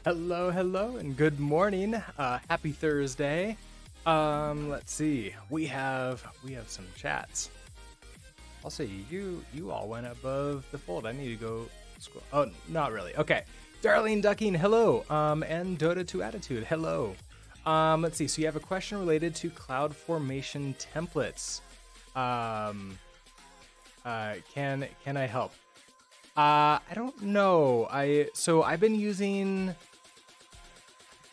Hello, hello, and good morning. Happy Thursday. Let's see. We have some chats. Also, you all went above the fold. I need to go scroll. Oh, not really. Okay. Darlene Ducking, hello. And Dota2 Attitude, hello. Let's see. So you have a question related to CloudFormation templates. Can I help? I don't know. I've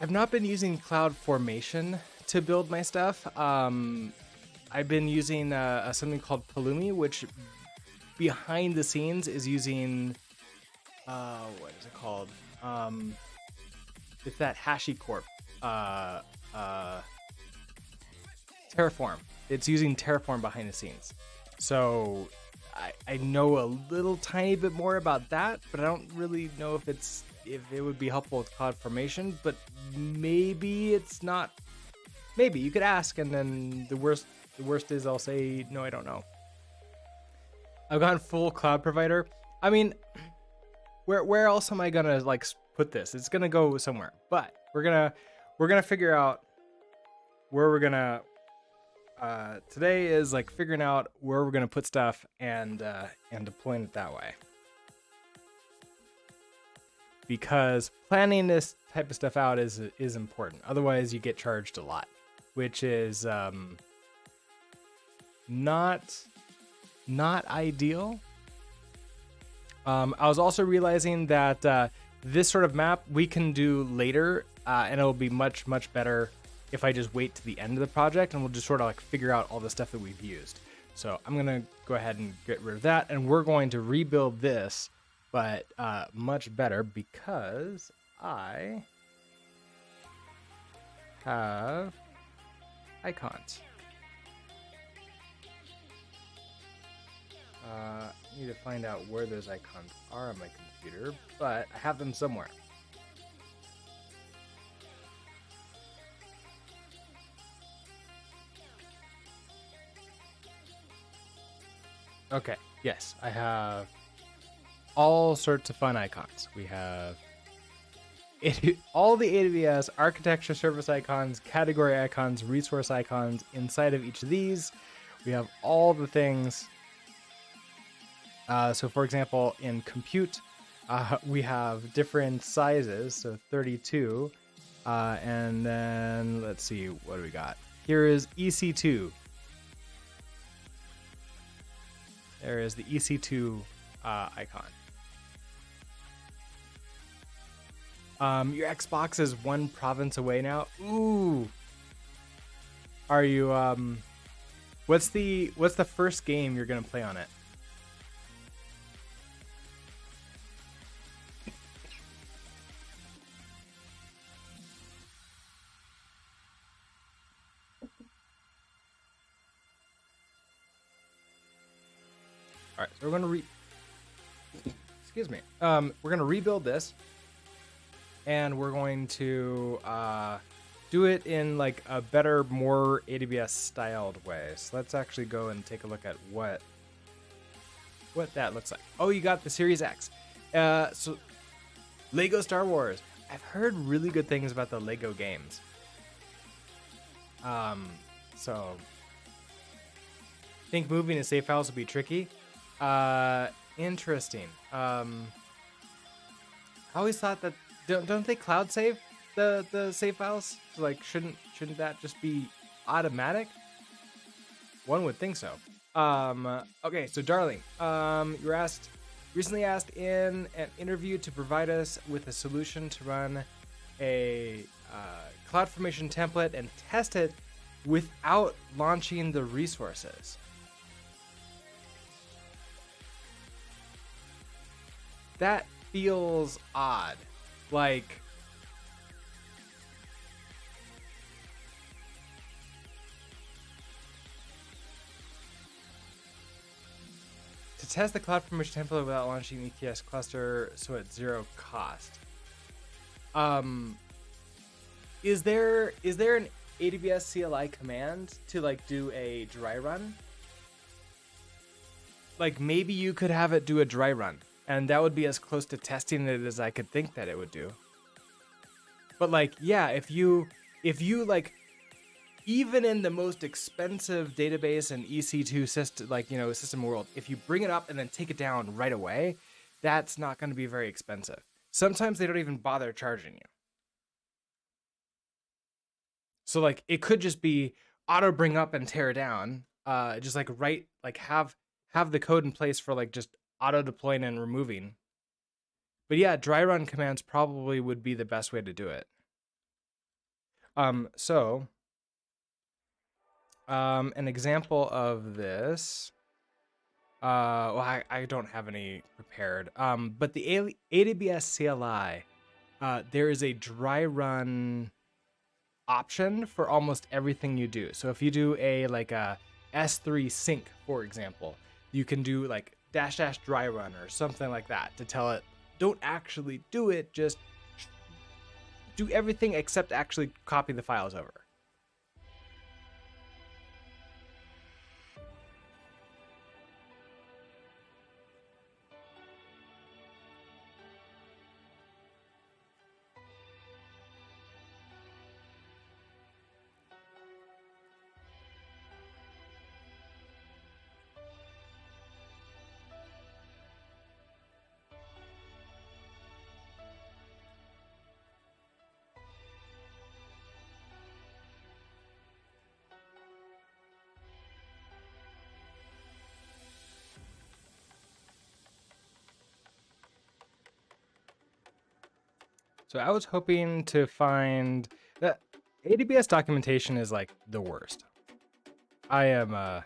not been using CloudFormation to build my stuff. I've been using something called Pulumi, which behind the scenes is using what is it called? It's that HashiCorp Terraform. It's using Terraform behind the scenes. So I know a little tiny bit more about that, but I don't really know if it would be helpful with CloudFormation. But maybe it's not. Maybe you could ask, and then the worst is I'll say no, I don't know. I've gone full cloud provider. I mean, where else am I gonna like put this? It's gonna go somewhere, but we're gonna figure out where we're gonna. Today is like figuring out where we're gonna put stuff and deploying it that way. Because planning this type of stuff out is important. Otherwise, you get charged a lot, which is not ideal. I was also realizing that this sort of map we can do later, and it'll be much better if I just wait to the end of the project, and we'll just sort of like figure out all the stuff that we've used. So I'm gonna go ahead and get rid of that, and we're going to rebuild this, but much better because I have icons. I need to find out where those icons are on my computer, but I have them somewhere. Okay, yes, I have all sorts of fun icons. We have all the AWS architecture service icons, category icons, resource icons inside of each of these. We have all the things. So for example, in compute, we have different sizes, so 32. And then let's see, what do we got? Here is EC2. There is the EC2 icon. Your Xbox is one province away now. Ooh. Are you what's the first game you're gonna play on it? All right, so we're gonna excuse me. We're gonna rebuild this, and we're going to do it in like a better, more AWS styled way. So let's actually go and take a look at what that looks like. Oh, you got the Series X. So Lego Star Wars. I've heard really good things about the Lego games. So think moving to save files will be tricky. Interesting. I always thought that don't they cloud save the save files? Like shouldn't that just be automatic? One would think so. Okay, so Darling, you were recently asked in an interview to provide us with a solution to run a CloudFormation template and test it without launching the resources. That feels odd. Like, to test the CloudFormation template without launching EKS cluster, so at zero cost. Is there an AWS CLI command to like do a dry run? Like maybe you could have it do a dry run, and that would be as close to testing it as I could think that it would do. But like, yeah, if you like, even in the most expensive database and EC2 system, like, system world, if you bring it up and then take it down right away, that's not going to be very expensive. Sometimes they don't even bother charging you. So like, it could just be auto bring up and tear down, just like have the code in place for like just auto deploying and removing. But yeah, dry run commands probably would be the best way to do it. So an example of this, well, I don't have any prepared, but the AWS CLI, there is a dry run option for almost everything you do. So if you do a S3 sync, for example, you can do like -- dry run or something like that to tell it, don't actually do it, just do everything except actually copy the files over. So I was hoping to find that AWS documentation is like the worst. I am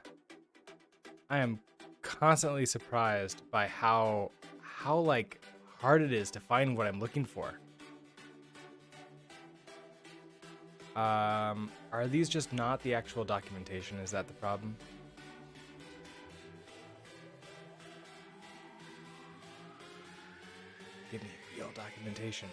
constantly surprised by how like hard it is to find what I'm looking for. Are these just not the actual documentation? Is that the problem? Give me real documentation.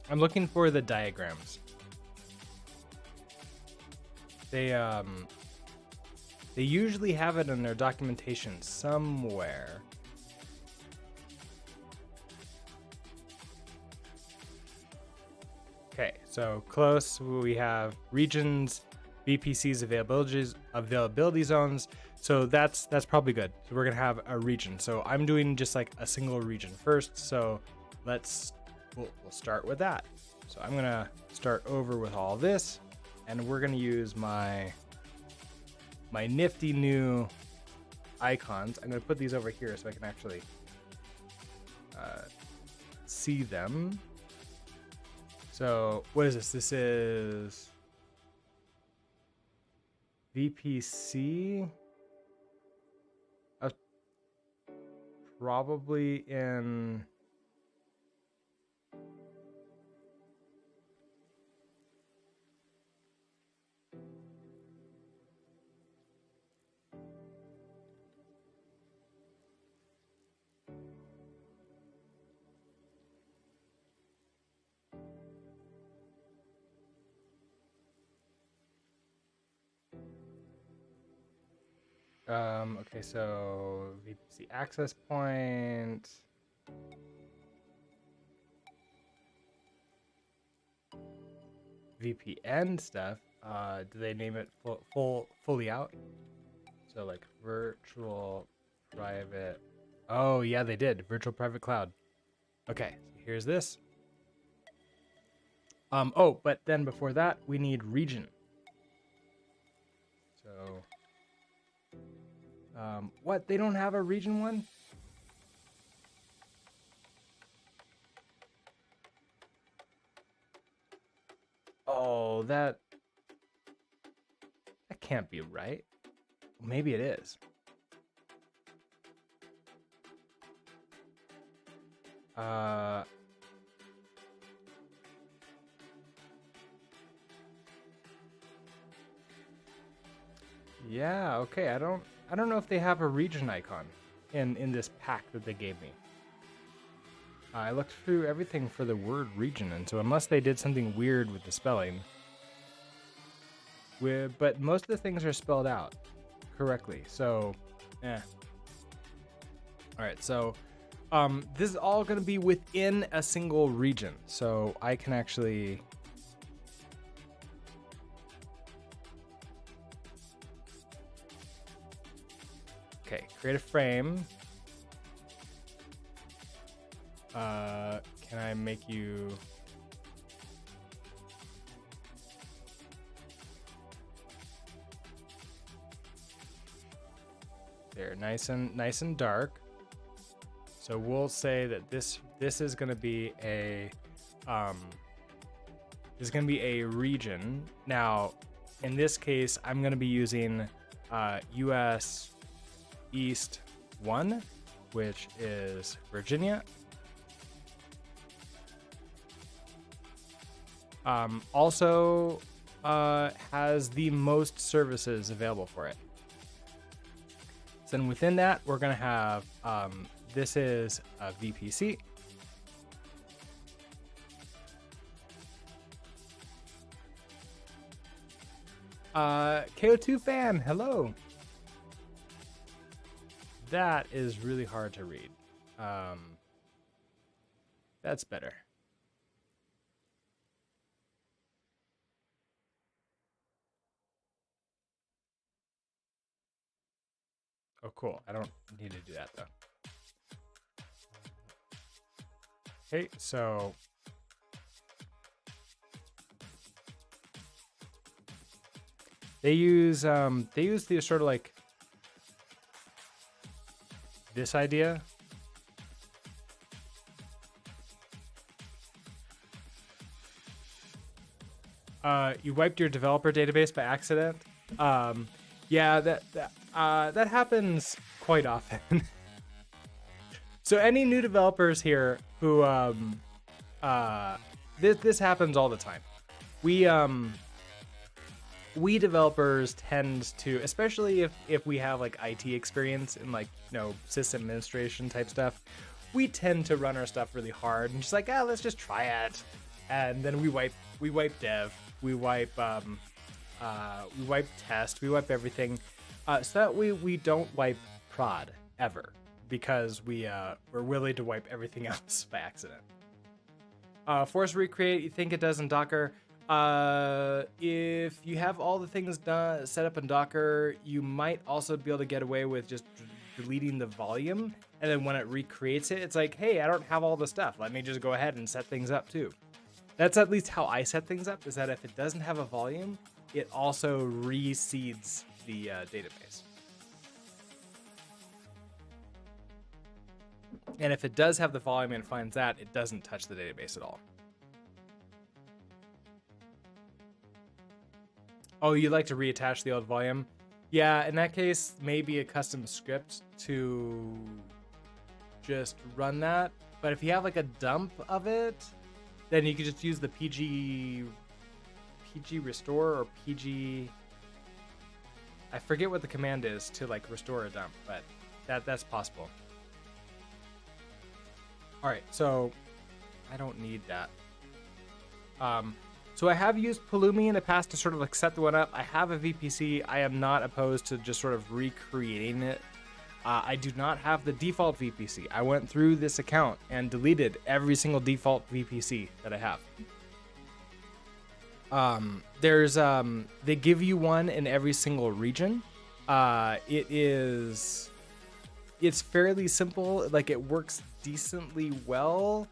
I'm looking for the diagrams. They usually have it in their documentation somewhere. Okay, so close, we have regions, VPCs, availability zones. So that's probably good. So we're gonna have a region. So I'm doing just like a single region first. So we'll start with that. So I'm gonna start over with all this, and we're gonna use my nifty new icons. I'm gonna put these over here so I can actually see them. So what is this? This is VPC. Probably in okay, so VPC access point. VPN stuff. Do they name it fully out? So like virtual private. Oh yeah, they did. Virtual private cloud. Okay, so here's this. Oh, but then before that, we need region. So what? They don't have a region one? Oh, that can't be right. Maybe it is. Yeah, okay. I don't know if they have a region icon. in this pack that they gave me. I looked through everything for the word region, and so unless they did something weird with the spelling, but most of the things are spelled out correctly. So, All right, so this is all going to be within a single region. So I can actually create a frame. Can I make you? There, nice and dark. So we'll say that this is going to be a region. Now, in this case, I'm going to be using US East 1, which is Virginia. Also has the most services available for it. So then within that, we're going to have, this is a VPC. KO2 fan, hello. That is really hard to read. That's better. Oh, cool. I don't need to do that, though. Okay, so they use the sort of like this idea. You wiped your developer database by accident. Yeah, that happens quite often. So any new developers here who this happens all the time. We developers tend to, especially if we have like IT experience and like, you know, system administration type stuff, we tend to run our stuff really hard and just like, let's just try it. And then we wipe dev, we wipe test, we wipe everything, so that we don't wipe prod ever, because we're willing to wipe everything else by accident. Force recreate, you think it does in Docker? If you have all the things set up in Docker, you might also be able to get away with just deleting the volume, and then when it recreates it, it's like, hey, I don't have all the stuff. Let me just go ahead and set things up too. That's at least how I set things up, is that if it doesn't have a volume, it also reseeds the database. And if it does have the volume and finds that, it doesn't touch the database at all. Oh, you'd like to reattach the old volume? Yeah, in that case, maybe a custom script to just run that. But if you have like a dump of it, then you could just use the PG restore or PG. I forget what the command is to like restore a dump, but that's possible. All right, so I don't need that. So I have used Pulumi in the past to sort of like set the one up. I have a VPC. I am not opposed to just sort of recreating it. I do not have the default VPC. I went through this account and deleted every single default VPC that I have. They give you one in every single region. It's fairly simple. Like, it works decently well,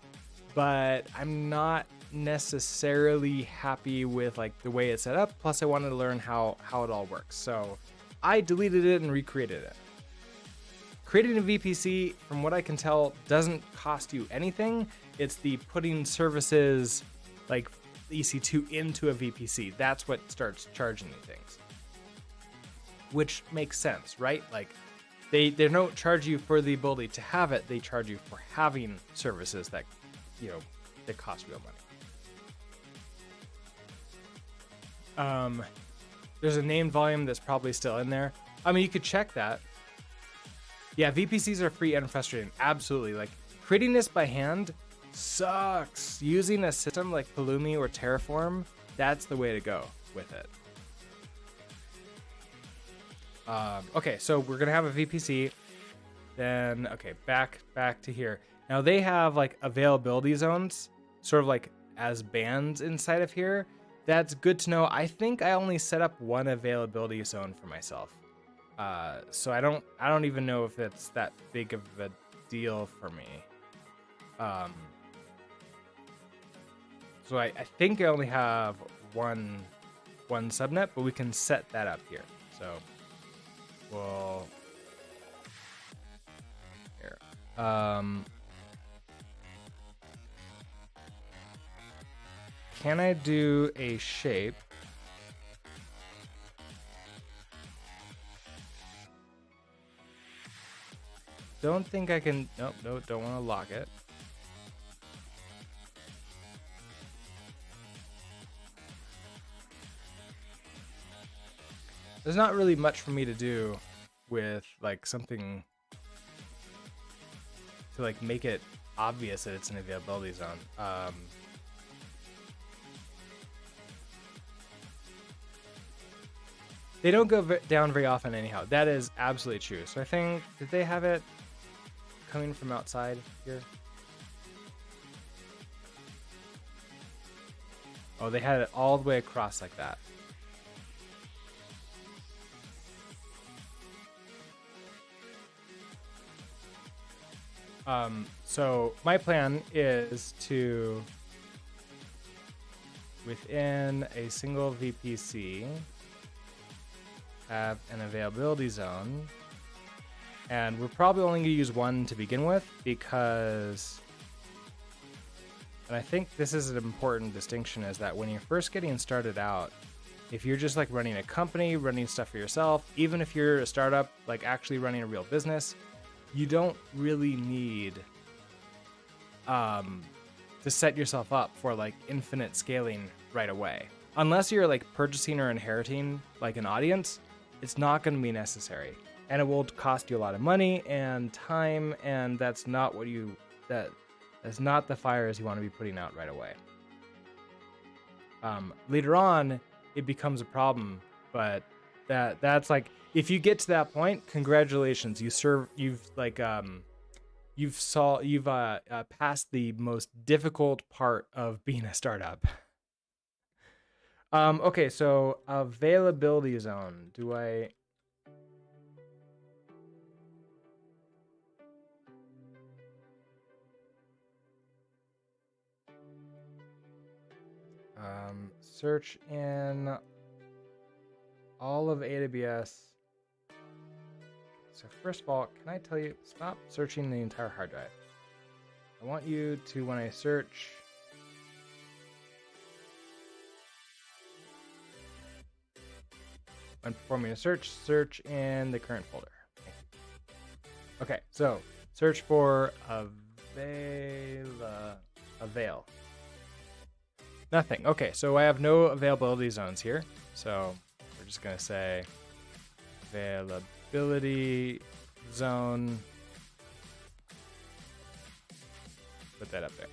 but I'm not necessarily happy with like the way it's set up. Plus I wanted to learn how it all works. So I deleted it and recreated it. Creating a VPC, from what I can tell, doesn't cost you anything. It's the putting services like EC2 into a VPC. That's what starts charging you things. Which makes sense, right? Like they don't charge you for the ability to have it. They charge you for having services that, you know, that cost real money. There's a named volume that's probably still in there. I mean, you could check that. Yeah, VPCs are free and frustrating. Absolutely. Like creating this by hand sucks. Using a system like Pulumi or Terraform, that's the way to go with it. Okay, so we're gonna have a VPC. Then okay, back to here. Now they have like availability zones, sort of like as bands inside of here. That's good to know. I think I only set up one availability zone for myself. So I don't even know if it's that big of a deal for me. So I think I only have one subnet, but we can set that up here. So we'll here. Can I do a shape? Don't think I can. Nope, no, don't want to lock it. There's not really much for me to do with like something to like make it obvious that it's an availability zone. They don't go down very often anyhow. That is absolutely true. So I think, did they have it coming from outside here? Oh, they had it all the way across like that. So my plan is to, within a single VPC, have an availability zone, and we're probably only going to use one to begin with because, and I think this is an important distinction, is that when you're first getting started out, if you're just like running a company, running stuff for yourself, even if you're a startup, like actually running a real business, you don't really need to set yourself up for like infinite scaling right away. Unless you're like purchasing or inheriting like an audience, it's not going to be necessary, and it will cost you a lot of money and time, and that's not what you that's not the fires you want to be putting out right away. Later on, it becomes a problem, but that's like, if you get to that point, congratulations, you've passed the most difficult part of being a startup. Okay, so availability zone. Do I? Search in all of AWS. So first of all, can I tell you, stop searching the entire hard drive. I want you to, when I search, when performing a search in the current folder. Okay, so search for avail. Nothing. Okay, so I have no availability zones here. So we're just gonna say availability zone. Put that up there.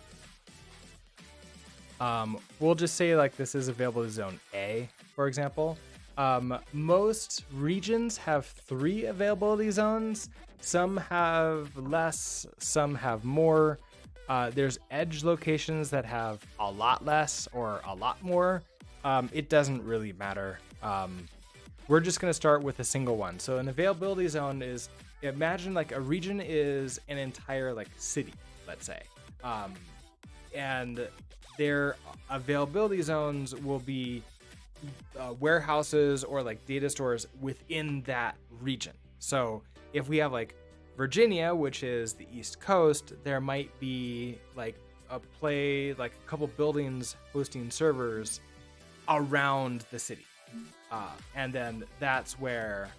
We'll just say like this is availability zone A, for example. Most regions have 3 availability zones. Some have less, some have more. There's edge locations that have a lot less or a lot more. It doesn't really matter. We're just going to start with a single one. So an availability zone is, imagine like a region is an entire like city, let's say. And their availability zones will be warehouses or like data stores within that region. So if we have like Virginia, which is the East Coast, there might be like a couple buildings hosting servers around the city. And then that's where,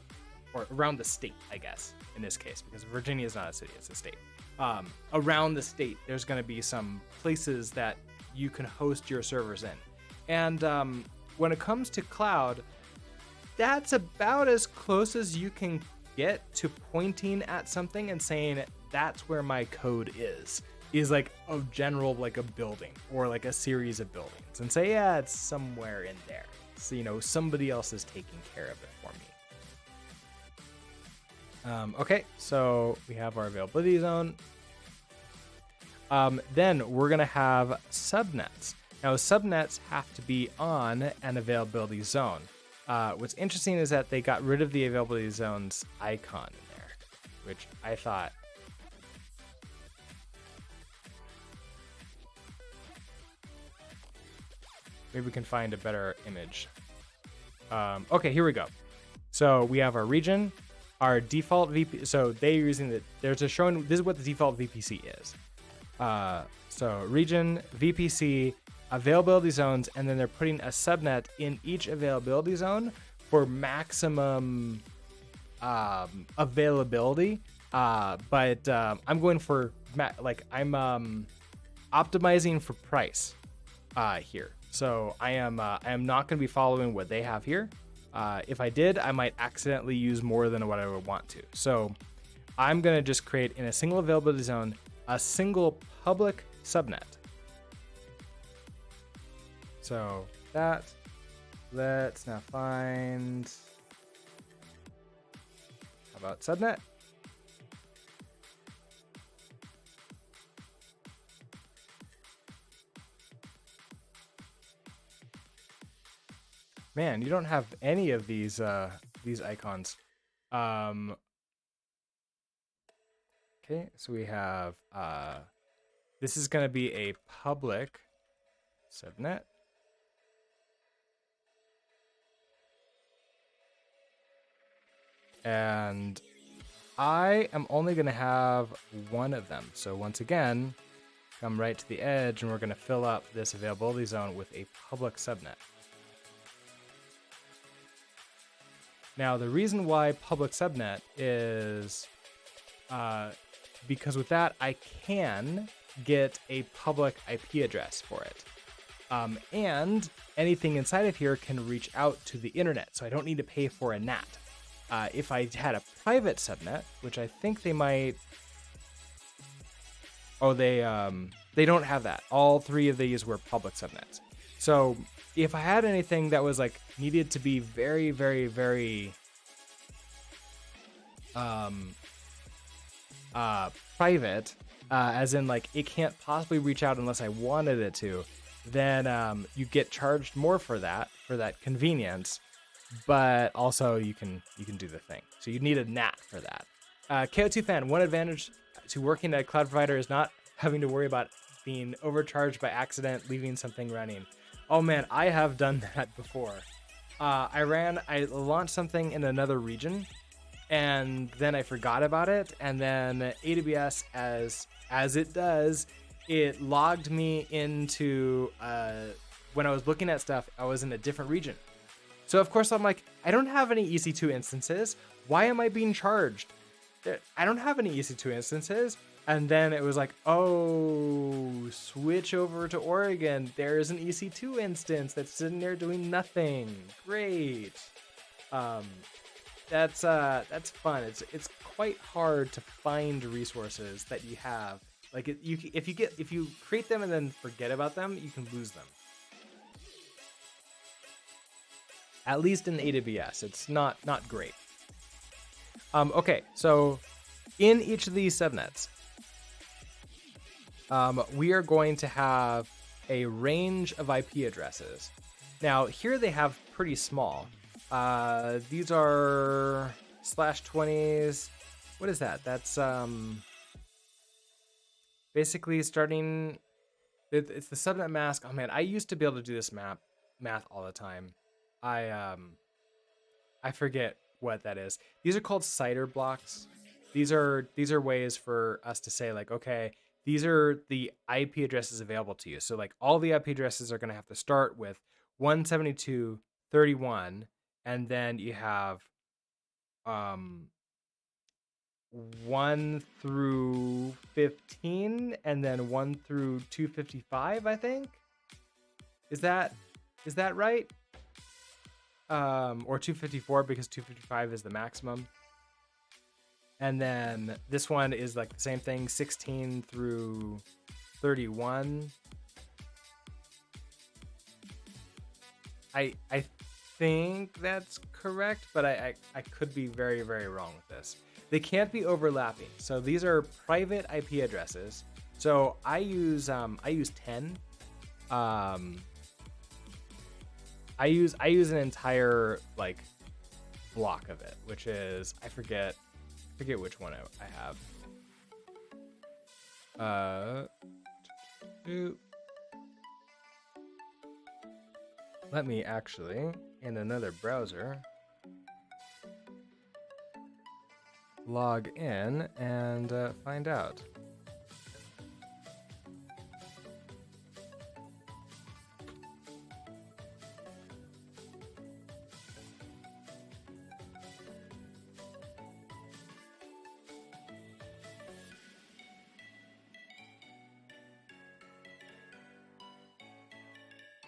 or around the state, I guess, in this case, because Virginia is not a city, it's a state. Around the state, there's going to be some places that you can host your servers in. And when it comes to cloud, that's about as close as you can get to pointing at something and saying that's where my code is like a general, like a building or like a series of buildings, and say, yeah, it's somewhere in there. So, you know, somebody else is taking care of it for me. Okay, so we have our availability zone. Then we're gonna have subnets. Now, subnets have to be on an availability zone. What's interesting is that they got rid of the availability zones icon in there, which I thought. Maybe we can find a better image. Okay, here we go. So we have our region, our default VP. So they're using there's a showing. This is what the default VPC is. So region, VPC, availability zones, and then they're putting a subnet in each availability zone for maximum availability. But I'm going for I'm optimizing for price here. So I am not going to be following what they have here. If I did, I might accidentally use more than what I would want to. So I'm going to just create in a single availability zone a single public subnet. So that, let's now find, how about subnet? Man, you don't have any of these icons. Okay, so we have, this is going to be a public subnet. And I am only going to have one of them. So once again, come right to the edge and we're going to fill up this availability zone with a public subnet. Now, the reason why public subnet is because with that, I can get a public IP address for it. And anything inside of here can reach out to the internet, so I don't need to pay for a NAT. If I had a private subnet, which I think they might... Oh, they don't have that. All three of these were public subnets. So if I had anything that was like needed to be very, very, very private, as in like it can't possibly reach out unless I wanted it to, then you get charged more for that convenience, but also you can do the thing. So you need a NAT for that. KO2 fan, one advantage to working at a cloud provider is not having to worry about being overcharged by accident, leaving something running. Oh man, I have done that before. I launched something in another region, and then I forgot about it, and then AWS, as it does, it logged me into, when I was looking at stuff, I was in a different region. So of course I'm like, I don't have any EC2 instances. Why am I being charged? I don't have any EC2 instances. And then it was like, oh, switch over to Oregon. There's an EC2 instance that's sitting there doing nothing. Great. That's fun. It's quite hard to find resources that you have. Like if you create them and then forget about them, you can lose them. At least in AWS, it's not great. Okay, so in each of these subnets, we are going to have a range of IP addresses. Now here they have pretty small. These are /20s. What is that? That's basically starting. It's the subnet mask. Oh man, I used to be able to do this math all the time. I forget what that is. These are called CIDR blocks. These are ways for us to say like, okay, these are the IP addresses available to you. So like all the IP addresses are going to have to start with 172.31, and then you have 1 through 15, and then 1 through 255, I think. Is that right? Or 254, because 255 is the maximum. And then this one is like the same thing, 16 through 31. I think that's correct, but I could be very, very wrong with this. They can't be overlapping. So these are private IP addresses. So I use 10. I use an entire like block of it, which is I forget which one I have. Let me actually, in another browser, log in and find out.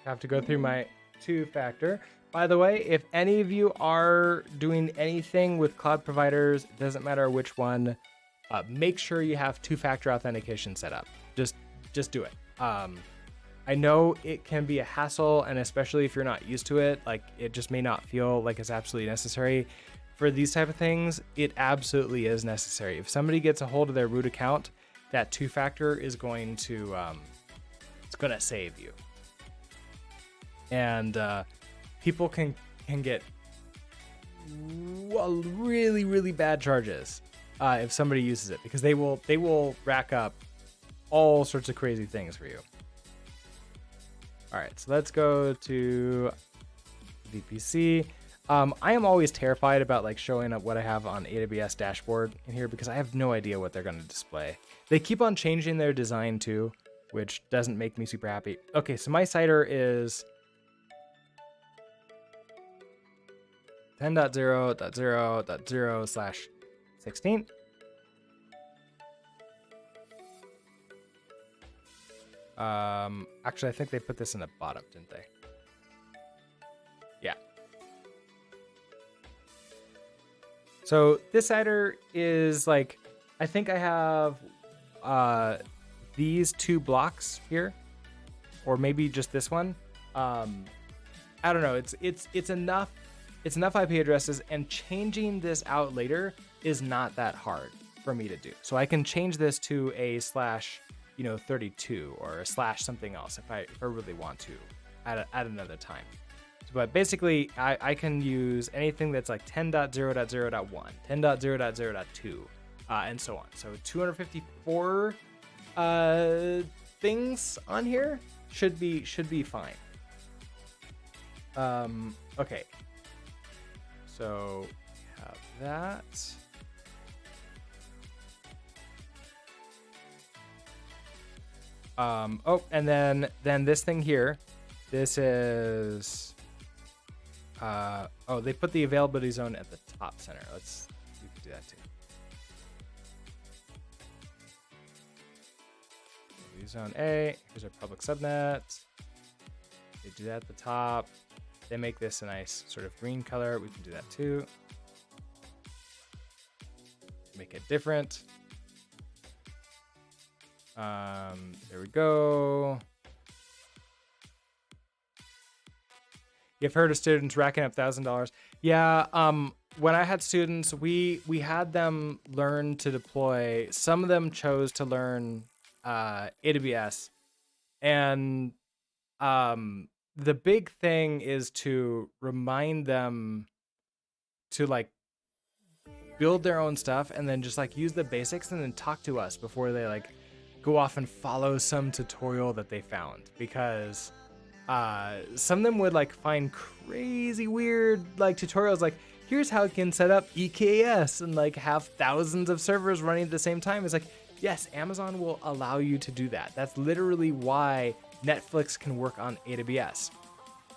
Have to go through my two-factor. By the way, if any of you are doing anything with cloud providers, it doesn't matter which one, make sure you have two-factor authentication set up. Just do it. I know it can be a hassle, and especially if you're not used to it, like it just may not feel like it's absolutely necessary. For these type of things, it absolutely is necessary. If somebody gets a hold of their root account, that two-factor is going to it's going to save you. And people can get really, really bad charges if somebody uses it, because they will rack up all sorts of crazy things for you. All right, so let's go to VPC. I am always terrified about like showing up what I have on AWS dashboard in here because I have no idea what they're going to display. They keep on changing their design too, which doesn't make me super happy. Okay, so my CIDR is 10.0.0.0/16. Actually, I think they put this in the bottom, didn't they? Yeah. So this CIDR is like, I think I have these two blocks here, or maybe just this one. I don't know. It's enough. It's enough IP addresses, and changing this out later is not that hard for me to do. So I can change this to a /32 or a / something else if I really want to at another time. But basically, I can use anything that's like 10.0.0.1, 10.0.0.2, and so on. So 254 things on here should be fine. Okay. So we have that. Oh, and then this thing here, this is, oh, they put the availability zone at the top center. You can do that too. Zone A, here's our public subnet. They do that at the top. They make this a nice sort of green color. We can do that too. Make it different. There we go. You've heard of students racking up $1,000. Yeah. When I had students, we had them learn to deploy. Some of them chose to learn AWS, and the big thing is to remind them to like build their own stuff and then just like use the basics and then talk to us before they like go off and follow some tutorial that they found, because some of them would like find crazy weird like tutorials like, here's how you can set up EKS and like have thousands of servers running at the same time. It's like, yes, Amazon will allow you to do that. That's literally why Netflix can work on AWS.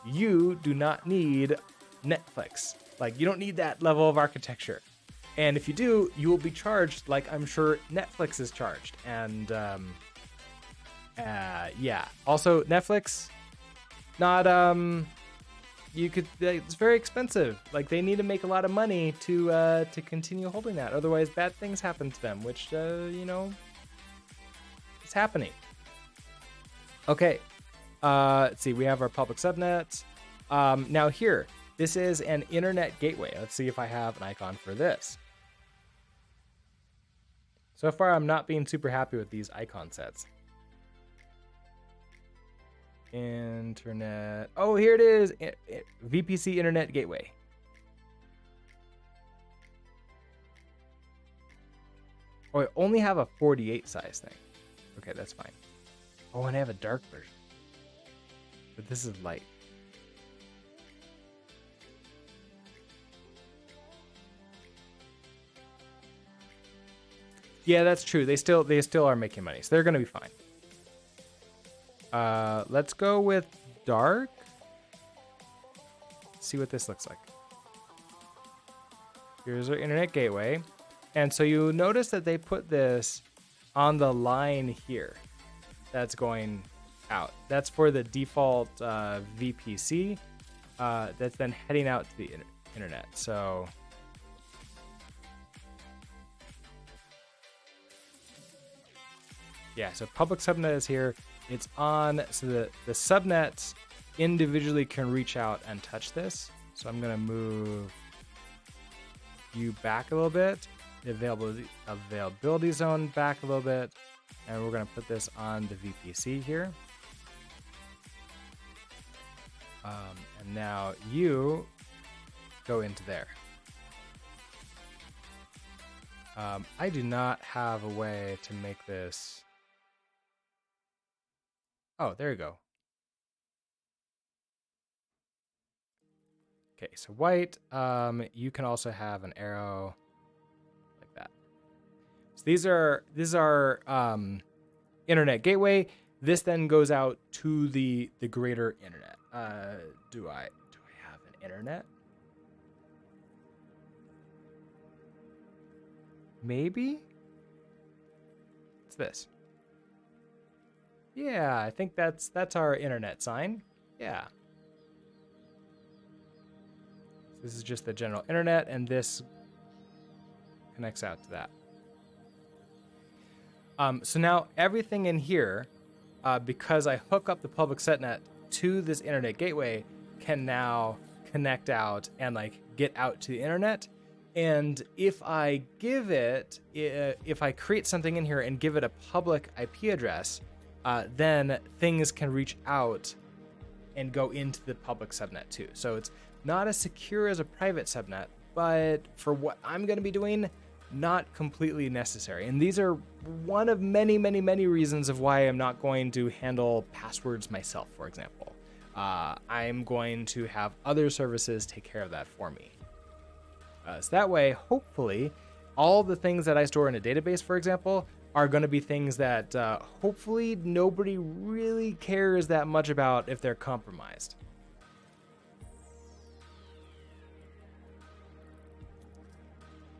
You do not need Netflix. Like, you don't need that level of architecture. And if you do, you will be charged like I'm sure Netflix is charged. And yeah. Also, Netflix, not it's very expensive. Like they need to make a lot of money to continue holding that. Otherwise, bad things happen to them, which it's happening. Okay. Let's see. We have our public subnet. Now here, this is an internet gateway. Let's see if I have an icon for this. So far, I'm not being super happy with these icon sets. Internet. Oh, here it is. VPC Internet Gateway. Oh, I only have a 48 size thing. Okay, that's fine. Oh, and I have a dark version. But this is light. Yeah, that's true. They still are making money, so they're gonna be fine. Let's go with dark. See what this looks like. Here's our internet gateway. And so you notice that they put this on the line here that's going out. That's for the default VPC that's then heading out to the internet. So yeah, so public subnet is here. It's on, so the subnets individually can reach out and touch this. So I'm gonna move you back a little bit, the availability zone back a little bit, and we're gonna put this on the VPC here. And now you go into there. I do not have a way to make this. Oh, there you go. Okay, so white. You can also have an arrow like that. So these are internet gateway. This then goes out to the greater internet. Do I have an internet? Maybe. What's this? Yeah, I think that's our internet sign. Yeah. So this is just the general internet, and this connects out to that. So now everything in here, because I hook up the public setnet to this internet gateway, can now connect out and like get out to the internet. And if I give it, if I create something in here and give it a public IP address, then things can reach out and go into the public subnet too. So it's not as secure as a private subnet, but for what I'm going to be doing, not completely necessary. And these are one of many, many, many reasons of why I'm not going to handle passwords myself, for example. I'm going to have other services take care of that for me. So that way, hopefully, all the things that I store in a database, for example, are going to be things that hopefully nobody really cares that much about if they're compromised.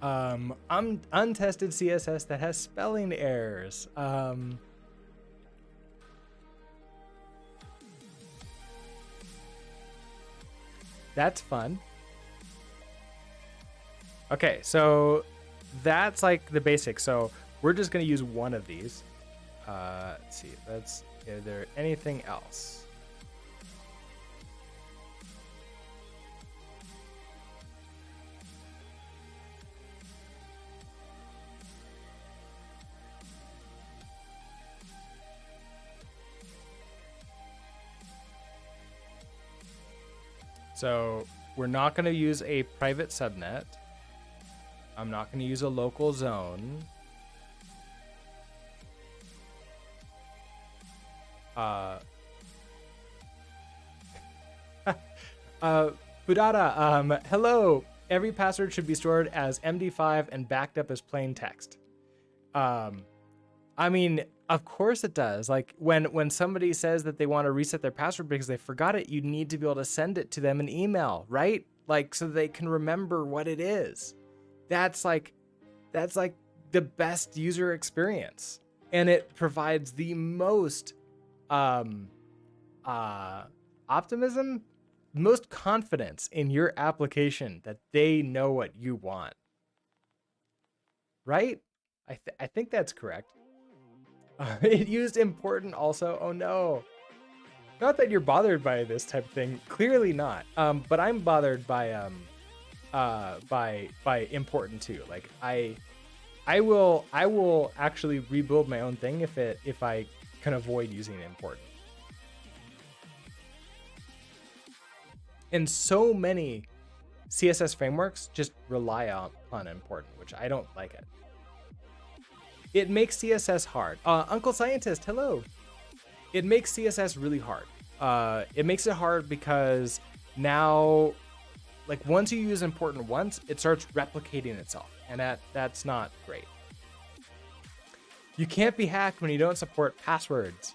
Untested CSS that has spelling errors. That's fun. Okay, so that's like the basics. So we're just going to use one of these. Let's see. Is there anything else? So we're not going to use a private subnet. I'm not going to use a local zone. Budada, hello. Every password should be stored as MD5 and backed up as plain text. I mean, of course it does. Like when somebody says that they want to reset their password because they forgot it, you need to be able to send it to them in email, right? Like so they can remember what it is. That's like the best user experience, and it provides the most optimism, most confidence in your application that they know what you want. Right? I think that's correct. It used important also. Oh no. Not that you're bothered by this type of thing. Clearly not. But I'm bothered by important too. Like I will actually rebuild my own thing if I can avoid using important. And so many CSS frameworks just rely on important, which I don't like it. It makes CSS hard. Uncle Scientist, hello. It makes CSS really hard. It makes it hard because now, like once you use important once, it starts replicating itself, and that's not great. You can't be hacked when you don't support passwords.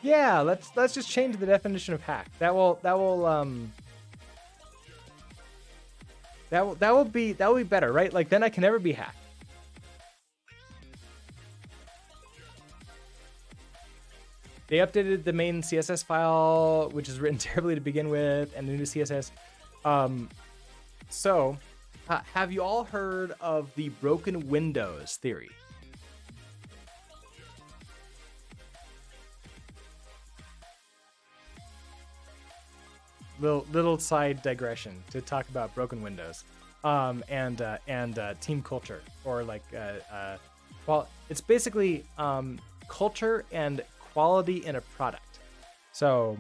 Yeah, let's just change the definition of hack. That will be better, right? Like then I can never be hacked. They updated the main CSS file, which is written terribly to begin with, and the new CSS. So, have you all heard of the broken windows theory? Little side digression to talk about broken windows, and team culture, or like well, it's basically culture and quality in a product. So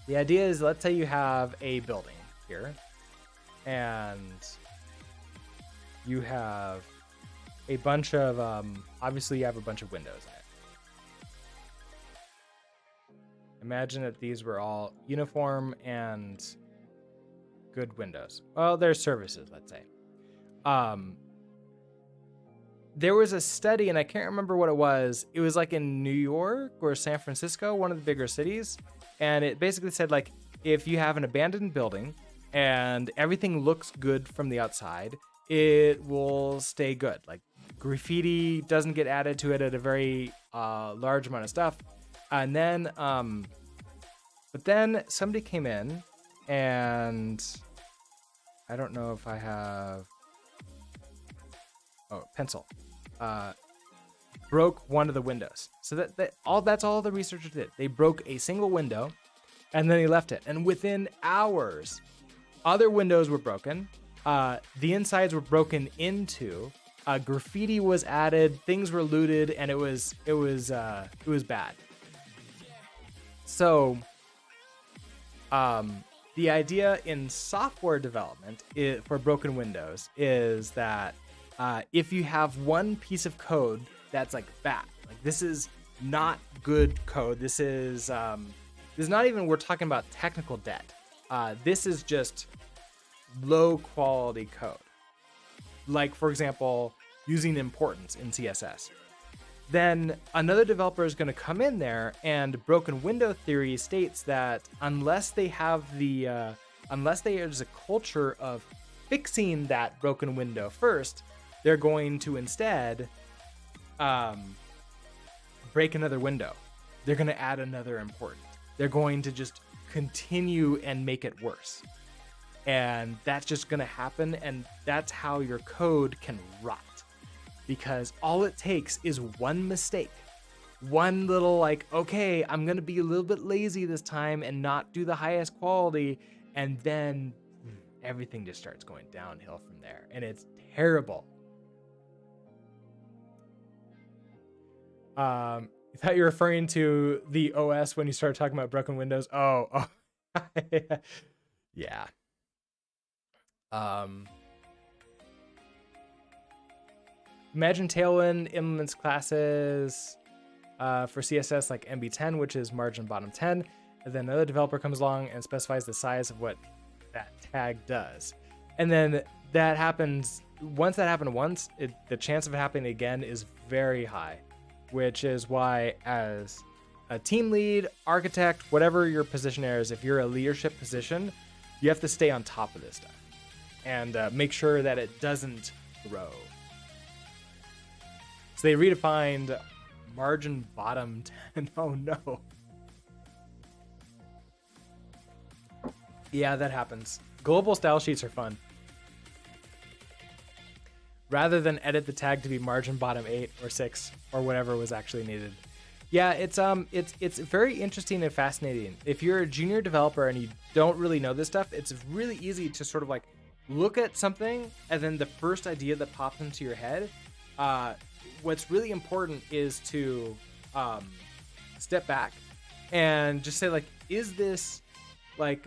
the idea is, let's say you have a building here, and you have a bunch of obviously you have a bunch of windows in it. Imagine that these were all uniform and good windows. Well, they're services, let's say. There was a study, and I can't remember what it was. It was like in New York or San Francisco, one of the bigger cities. And it basically said, like, if you have an abandoned building and everything looks good from the outside, it will stay good. Like graffiti doesn't get added to it at a very large amount of stuff. And then, but then somebody came in, and I don't know if I have, pencil, broke one of the windows. So that's all the researchers did. They broke a single window, and then they left it. And within hours, other windows were broken. The insides were broken into. Graffiti was added. Things were looted, and it was bad. So, the idea in software development for broken windows is that if you have one piece of code that's like bad, like this is not good code. This is not even, we're talking about technical debt. This is just low quality code. Like, for example, using importance in CSS. Then another developer is going to come in there, and broken window theory states that unless there's a culture of fixing that broken window first, they're going to instead break another window. They're going to add another important. They're going to just continue and make it worse. And that's just going to happen, and that's how your code can rot. Because all it takes is one mistake. One little, like, okay, I'm going to be a little bit lazy this time and not do the highest quality, and then everything just starts going downhill from there. And it's terrible. You thought you were referring to the OS when you started talking about broken windows? Oh. Yeah. Imagine Tailwind implements classes for CSS like MB10, which is margin bottom 10, and then another developer comes along and specifies the size of what that tag does. And then that happens, once that happened once, the chance of it happening again is very high, which is why as a team lead, architect, whatever your position is, if you're a leadership position, you have to stay on top of this stuff. and make sure that it doesn't grow. So they redefined margin bottom 10. Oh no. Yeah, that happens. Global style sheets are fun. Rather than edit the tag to be margin bottom 8 or 6 or whatever was actually needed. Yeah, it's very interesting and fascinating. If you're a junior developer and you don't really know this stuff, it's really easy to sort of like look at something and then the first idea that pops into your head. What's really important is to step back and just say like, is this like,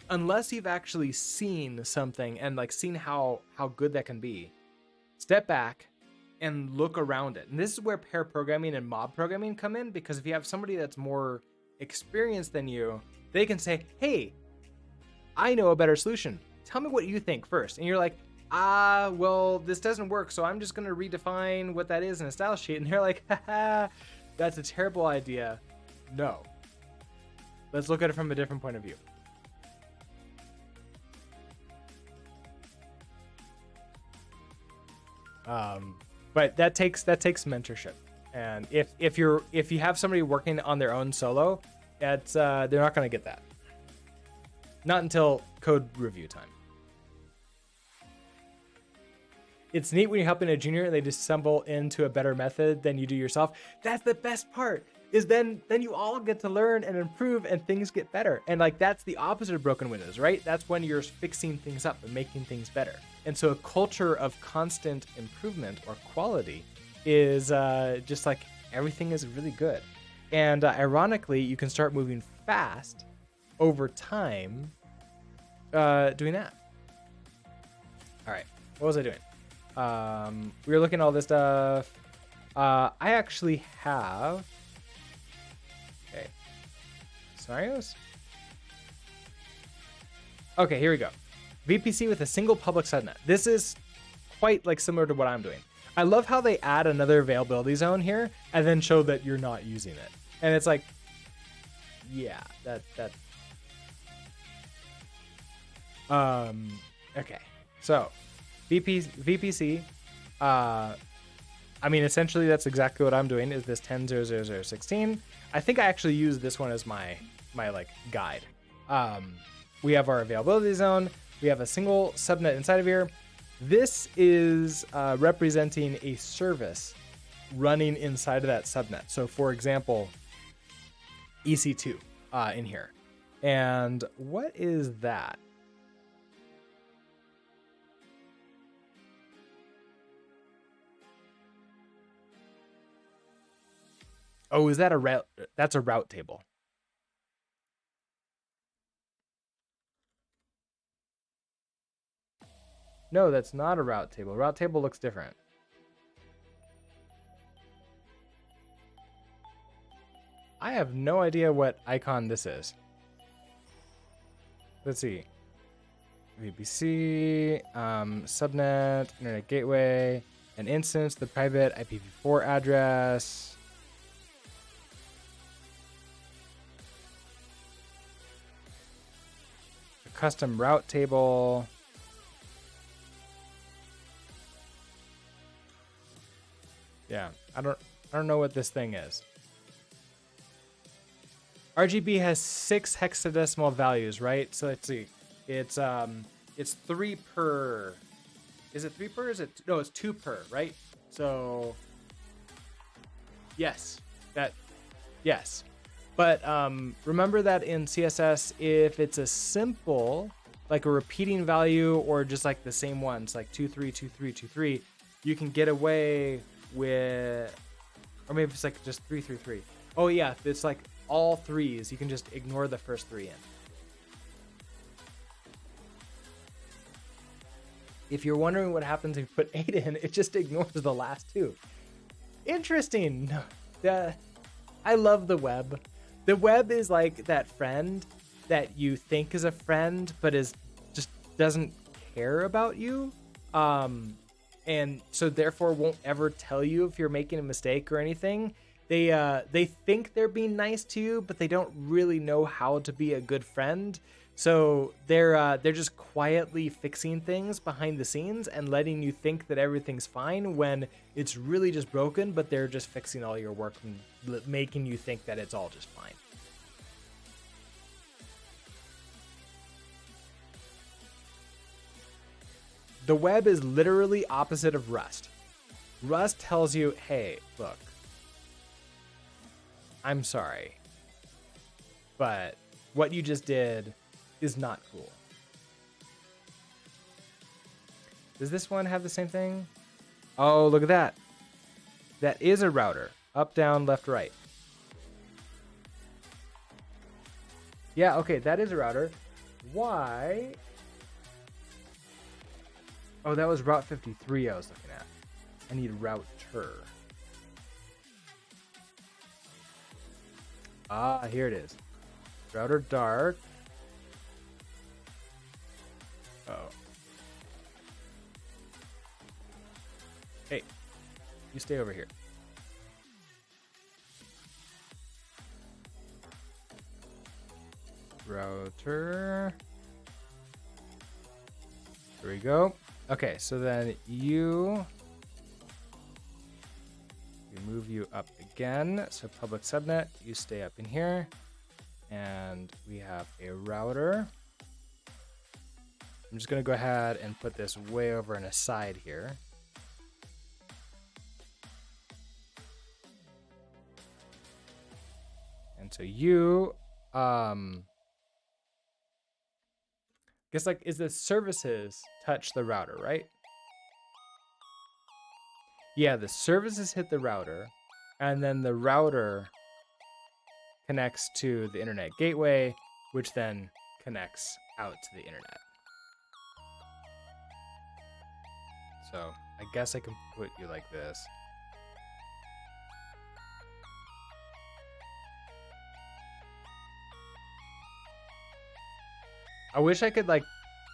unless you've actually seen something and like seen how good that can be, step back and look around it. And this is where pair programming and mob programming come in, because if you have somebody that's more experienced than you, they can say, hey, I know a better solution. Tell me what you think first. And you're like, well, this doesn't work, so I'm just going to redefine what that is in a style sheet. And they're like, haha, that's a terrible idea. No. Let's look at it from a different point of view. But that takes mentorship, and if you have somebody working on their own solo, they're not going to get that. Not until code review time. It's neat when you're helping a junior and they just stumble into a better method than you do yourself. That's the best part. Is then you all get to learn and improve and things get better. And like that's the opposite of broken windows, right? That's when you're fixing things up and making things better. And so a culture of constant improvement or quality is just like everything is really good. And ironically, you can start moving fast over time doing that. All right, what was I doing? We were looking at all this stuff. I actually have scenarios. Okay, here we go. VPC with a single public subnet. This is quite like similar to what I'm doing. I love how they add another availability zone here and then show that you're not using it. And it's like, yeah, that. Okay, so VPC. I mean, essentially, that's exactly what I'm doing. Is this 10.0.0.0.16? I think I actually use this one as my like guide. We have our availability zone. We have a single subnet inside of here. This is representing a service running inside of that subnet. So, for example, EC2 in here. And what is that? Oh, is that a route? That's a route table. No, that's not a route table. Route table looks different. I have no idea what icon this is. Let's see. VPC, subnet, internet gateway, an instance, the private IPv4 address. A custom route table. Yeah, I don't know what this thing is. RGB has 6 hexadecimal values, right? So let's see. It's 3 per. Is it 3 per? Is it no? It's 2 per, right? So yes, yes. But remember that in CSS, if it's a simple, like a repeating value, or just like the same ones, like 2 3 2 3 2 3, you can get away with, or maybe it's like just 3 3 3. Oh yeah, if it's like all threes, you can just ignore the first 3 in. If you're wondering what happens if you put 8 in, it just ignores the last 2. Interesting. I love the web. The web is like that friend that you think is a friend, but is just doesn't care about you. And so therefore won't ever tell you if you're making a mistake or anything. They think they're being nice to you, but they don't really know how to be a good friend. So they're just quietly fixing things behind the scenes and letting you think that everything's fine when it's really just broken, but they're just fixing all your work and making you think that it's all just fine. The web is literally opposite of Rust. Rust tells you, hey, look, I'm sorry, but what you just did is not cool. Does this one have the same thing? Oh, look at that. That is a router. Up, down, left, right. Yeah, okay, that is a router. Why? Oh, that was Route 53 I was looking at. I need router. Ah, here it is. Router dark. Oh. Hey, you stay over here. Router. There we go. Okay, so then we move you up again. So public subnet, you stay up in here. And we have a router. I'm just gonna go ahead and put this way over on a side here. And so you, guess like, is the services touch the router, right? Yeah, the services hit the router, and then the router connects to the internet gateway, which then connects out to the internet. So I guess I can put you like this. I wish I could like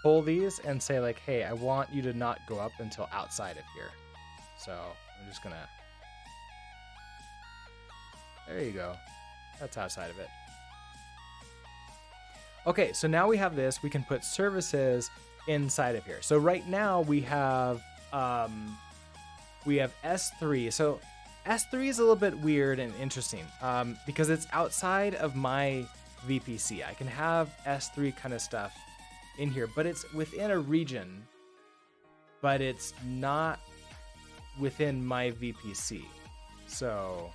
pull these and say like, hey, I want you to not go up until outside of here. So I'm just gonna, there you go. That's outside of it. Okay, so now we have this, we can put services inside of here. So right now we have S3. So S3 is a little bit weird and interesting because it's outside of my VPC. I can have S3 kind of stuff in here, but it's within a region, but it's not within my VPC. So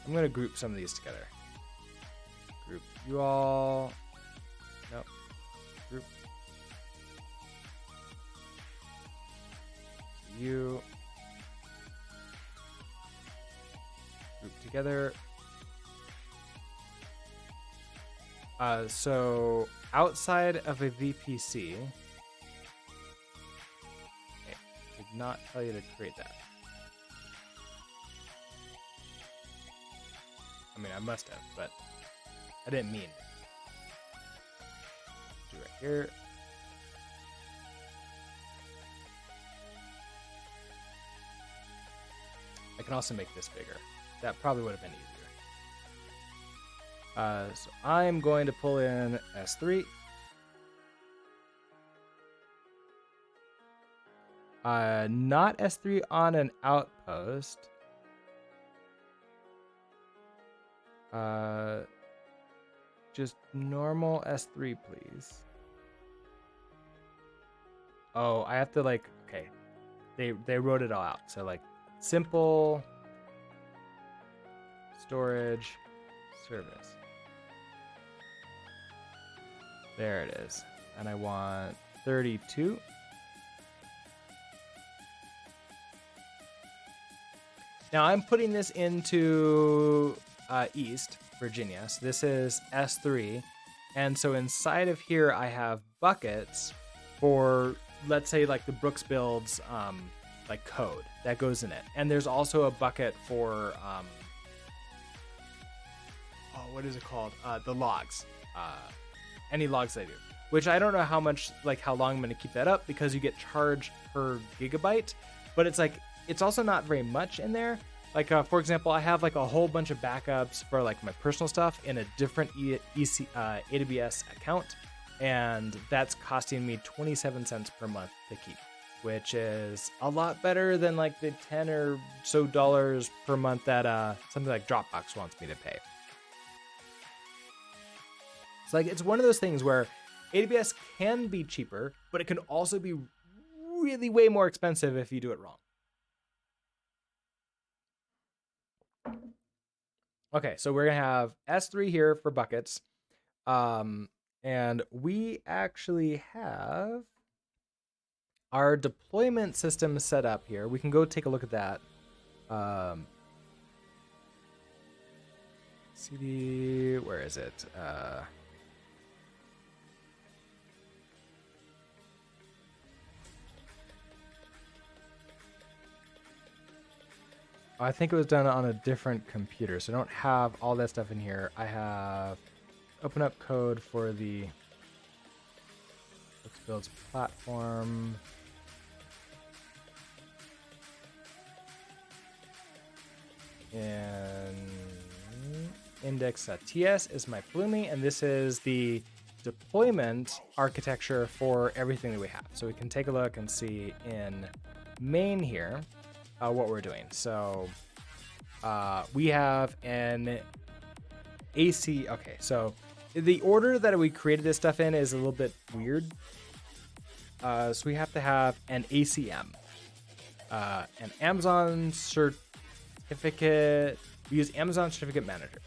I'm going to group some of these together. Group you all. Nope. Group you. Group together. So outside of a VPC, okay, did not tell you to create that. I mean, I must have, but I didn't mean. Do right here. I can also make this bigger. That probably would have been easier. So I'm going to pull in S3. Not S3 on an outpost. Just normal S3, please. Oh, I have to like, okay. They wrote it all out. So like simple storage service. There it is. And I want 32. Now I'm putting this into East Virginia. So this is S3. And so inside of here, I have buckets for, let's say like the Brooks builds, like code that goes in it. And there's also a bucket for, what is it called? The logs, any logs I do, which I don't know how much, like how long I'm going to keep that up, because you get charged per gigabyte, but it's like, it's also not very much in there. Like for example, I have like a whole bunch of backups for like my personal stuff in a different AWS account, and that's costing me 27 cents per month to keep, which is a lot better than like the 10 or so dollars per month that something like Dropbox wants me to pay. It's like, it's one of those things where AWS can be cheaper, but it can also be really way more expensive if you do it wrong. Okay, so we're gonna have S3 here for buckets. And we actually have our deployment system set up here. We can go take a look at that. CD, where is it? I think it was done on a different computer, so I don't have all that stuff in here. I have open up code for the Brooks Builds platform. And index.ts is my Pulumi, and this is the deployment architecture for everything that we have. So we can take a look and see in main here what we're doing. So we have an AC. Okay, so the order that we created this stuff in is a little bit weird. So we have to have an ACM, an Amazon certificate. We use Amazon Certificate Manager.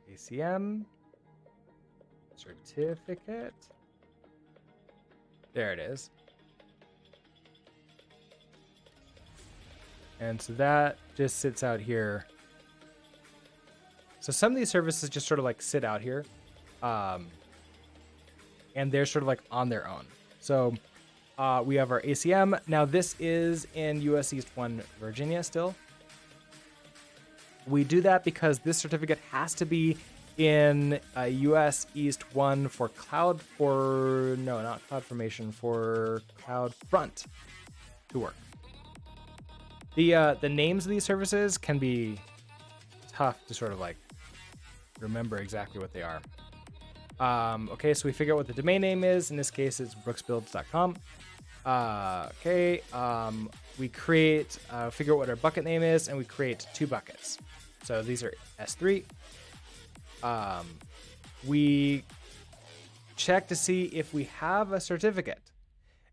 ACM certificate. There it is. And so that just sits out here. So some of these services just sort of like sit out here. And they're sort of like on their own. So we have our ACM. Now this is in US East 1 Virginia still. We do that because this certificate has to be in US East 1 for not CloudFormation, for CloudFront to work. The names of these services can be tough to sort of like remember exactly what they are. Okay, so we figure out what the domain name is. In this case, it's brooksbuilds.com. We create, figure out what our bucket name is, and we create 2 buckets. So these are S3. We check to see if we have a certificate.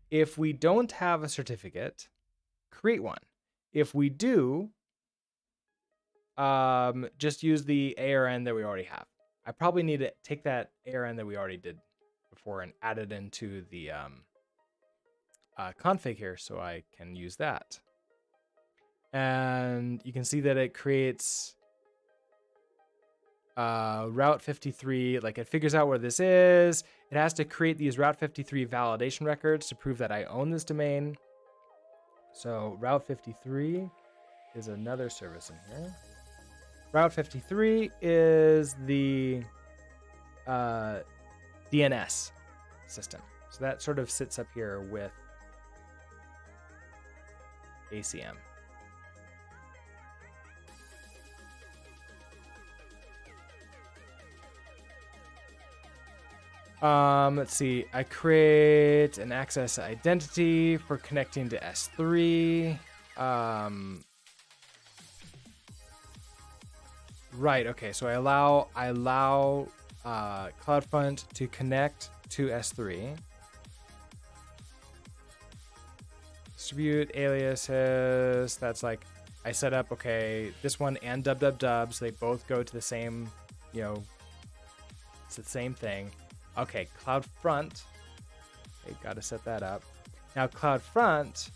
If we don't have a certificate, create one. If we do, just use the ARN that we already have. I probably need to take that ARN that we already did before and add it into the config here so I can use that. And you can see that it creates Route 53, like it figures out where this is. It has to create these Route 53 validation records to prove that I own this domain. So Route 53 is another service in here. Route 53 is the DNS system. So that sort of sits up here with ACM. Let's see. I create an access identity for connecting to S3. Right. Okay. So I allow CloudFront to connect to S3. Distribute aliases. That's like I set up. Okay, this one and www. They both go to the same. It's the same thing. Okay, CloudFront. Okay, got to set that up. Now CloudFront.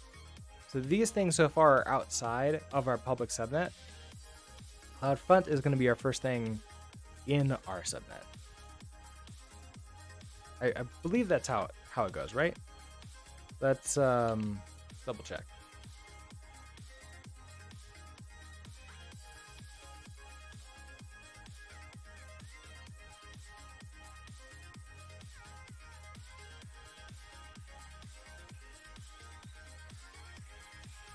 So these things so far are outside of our public subnet. CloudFront is going to be our first thing in our subnet. I believe that's how it goes, right? Let's double check.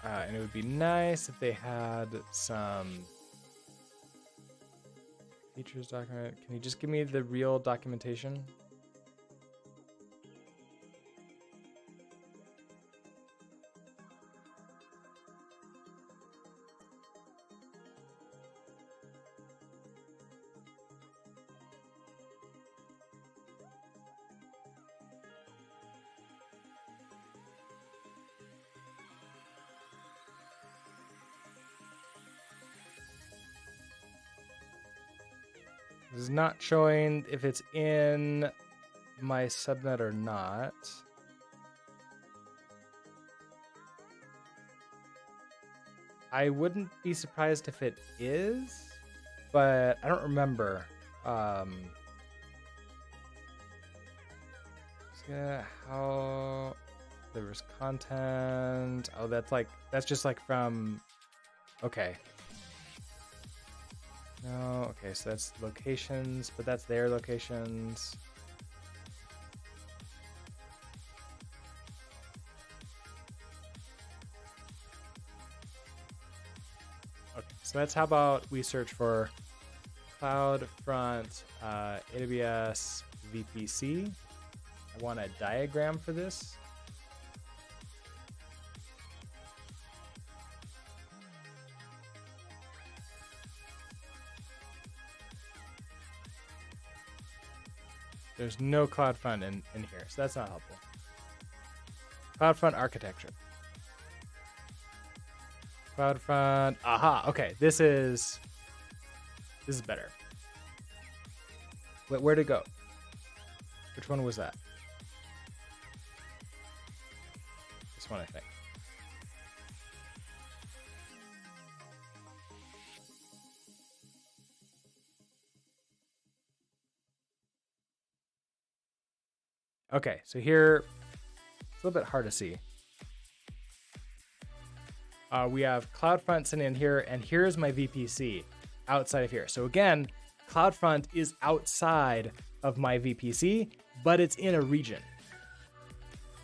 And it would be nice if they had some features document. Can you just give me the real documentation? This is not showing if it's in my subnet or not. I wouldn't be surprised if it is, but I don't remember. Yeah, how there was content. Oh, that's just like from. Okay. No, okay, so that's locations, but that's their locations. Okay, so that's how about we search for CloudFront AWS VPC. I want a diagram for this. There's no CloudFront in here, so that's not helpful. CloudFront architecture. CloudFront. Aha. Okay, this is better. Wait, where'd it go? Which one was that? This one, I think. Okay, so here, it's a little bit hard to see. We have CloudFront sitting in here, and here's my VPC outside of here. So again, CloudFront is outside of my VPC, but it's in a region.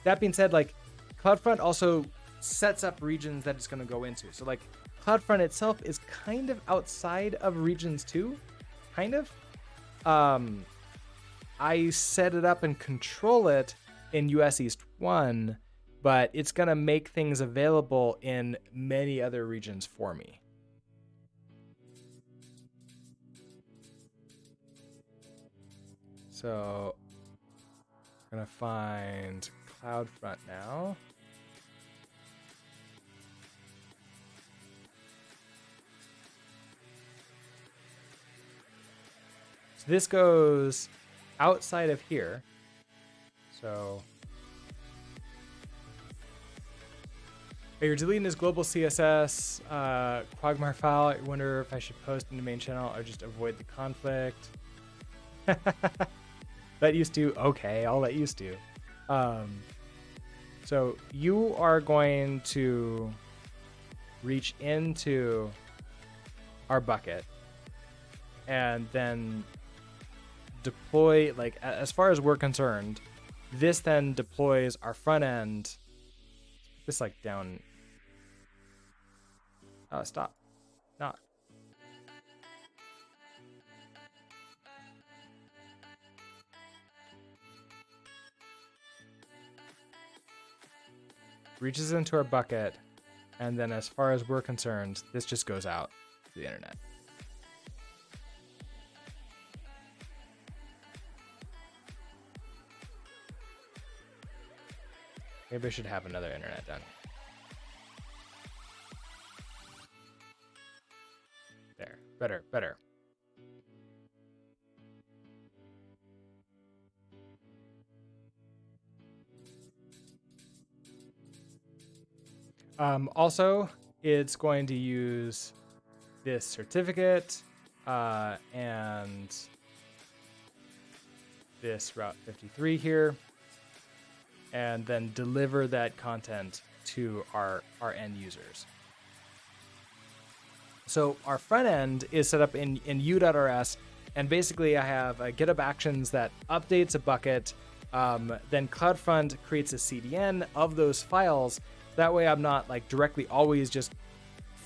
That being said, like CloudFront also sets up regions that it's going to go into. So like CloudFront itself is kind of outside of regions too, kind of. I set it up and control it in US East 1, but it's going to make things available in many other regions for me. So I'm going to find CloudFront now. So this goes outside of here. So you're deleting this global CSS Quagmire file. I wonder if I should post in the main channel or just avoid the conflict. Let used to. Okay, I'll let used to. So you are going to reach into our bucket and then deploy, like, as far as we're concerned, this then deploys our front end. Just like down. Oh, stop. Not. Reaches into our bucket, and then as far as we're concerned, this just goes out to the internet. Maybe I should have another internet done. There, better. Also, it's going to use this certificate and this Route 53 here, and then deliver that content to our end users. So our front end is set up in u.rs, and basically I have a GitHub Actions that updates a bucket. Then CloudFront creates a CDN of those files, That way I'm not like directly always just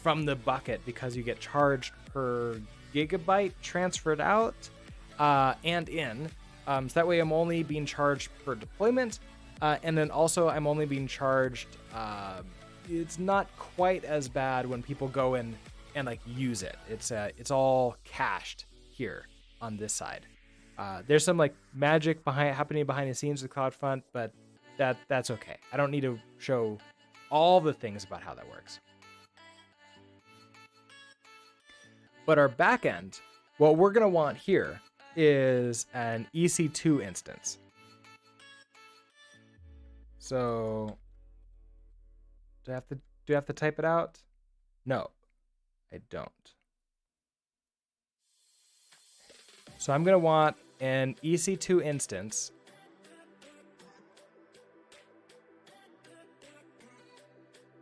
from the bucket, because you get charged per gigabyte transferred out and in. So that way I'm only being charged per deployment. And then also I'm only being charged. It's not quite as bad when people go in and like use it. It's all cached here on this side. There's some like magic happening behind the scenes with CloudFront, but that's okay. I don't need to show all the things about how that works. But our backend, what we're gonna want here is an EC2 instance. So do I have to type it out? No, I don't. So I'm gonna want an EC2 instance.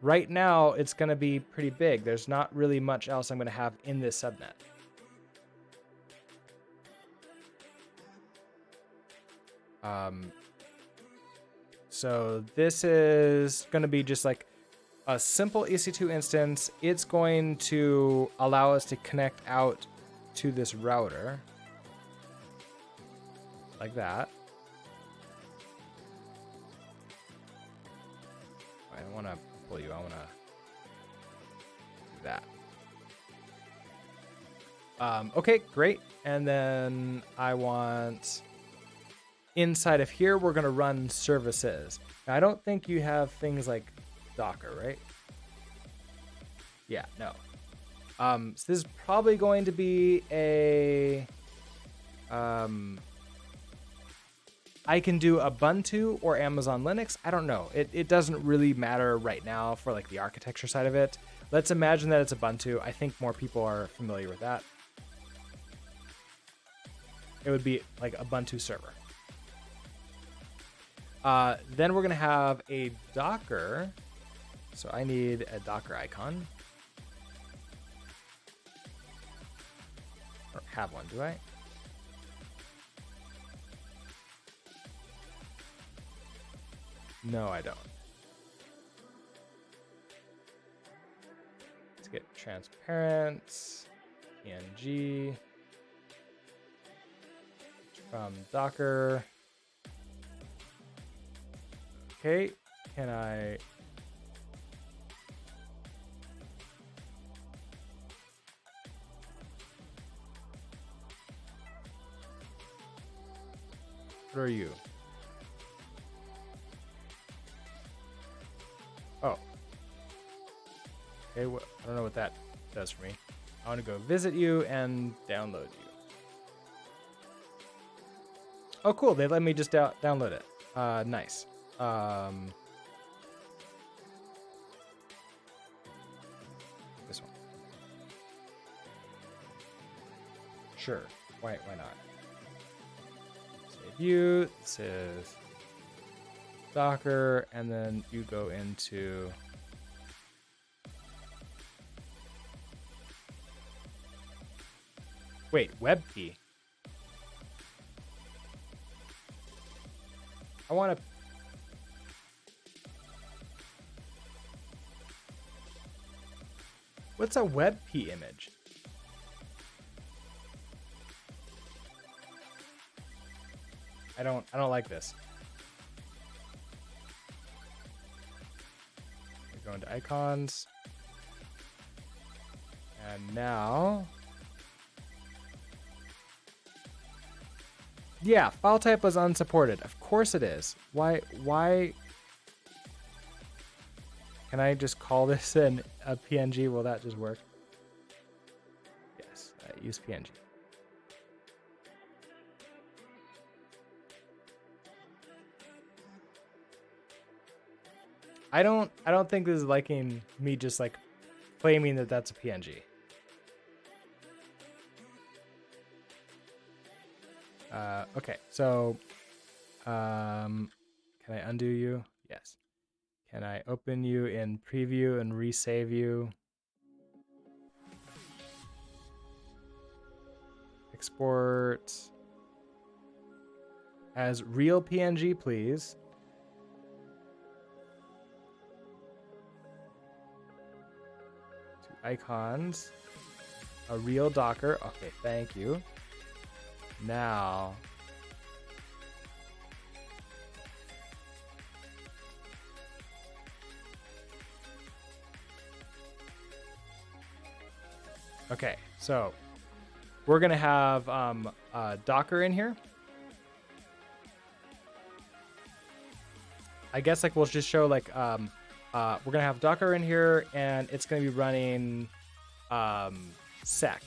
Right now, it's going to be pretty big. There's not really much else I'm going to have in this subnet. So this is going to be just like a simple EC2 instance. It's going to allow us to connect out to this router. Like that. I don't want to pull you. I want to do that. Okay, great. And then I want inside of here, we're going to run services. Now, I don't think you have things like Docker, right? Yeah, no. So this is probably going to be a... I can do Ubuntu or Amazon Linux. I don't know. It doesn't really matter right now for like the architecture side of it. Let's imagine that it's Ubuntu. I think more people are familiar with that. It would be like Ubuntu server. Then we're going to have a Docker. So I need a Docker icon. Or have one, do I? No, I don't. Let's get transparent, PNG, from Docker. Okay, can I... What are you? Oh. Okay, I don't know what that does for me. I want to go visit you and download you. Oh, cool. They let me just download it. Nice. This one. Sure. Why not? Save you. This is Docker, and then you go into WebP. I want to... What's a WebP image? I don't like this. Go into icons. And now... Yeah, file type was unsupported. Of course it is. Why? Can I just call this a PNG? Will that just work? Yes, use PNG. I don't think this is liking me just like claiming that that's a PNG. Okay, so can I undo you? Yes. Can I open you in preview and resave you? Export as real PNG, please. icons, a real Docker. Okay, thank you. Now, okay, so we're gonna have Docker in here. I guess like we'll just show like we're gonna have Docker in here, and it's gonna be running sec.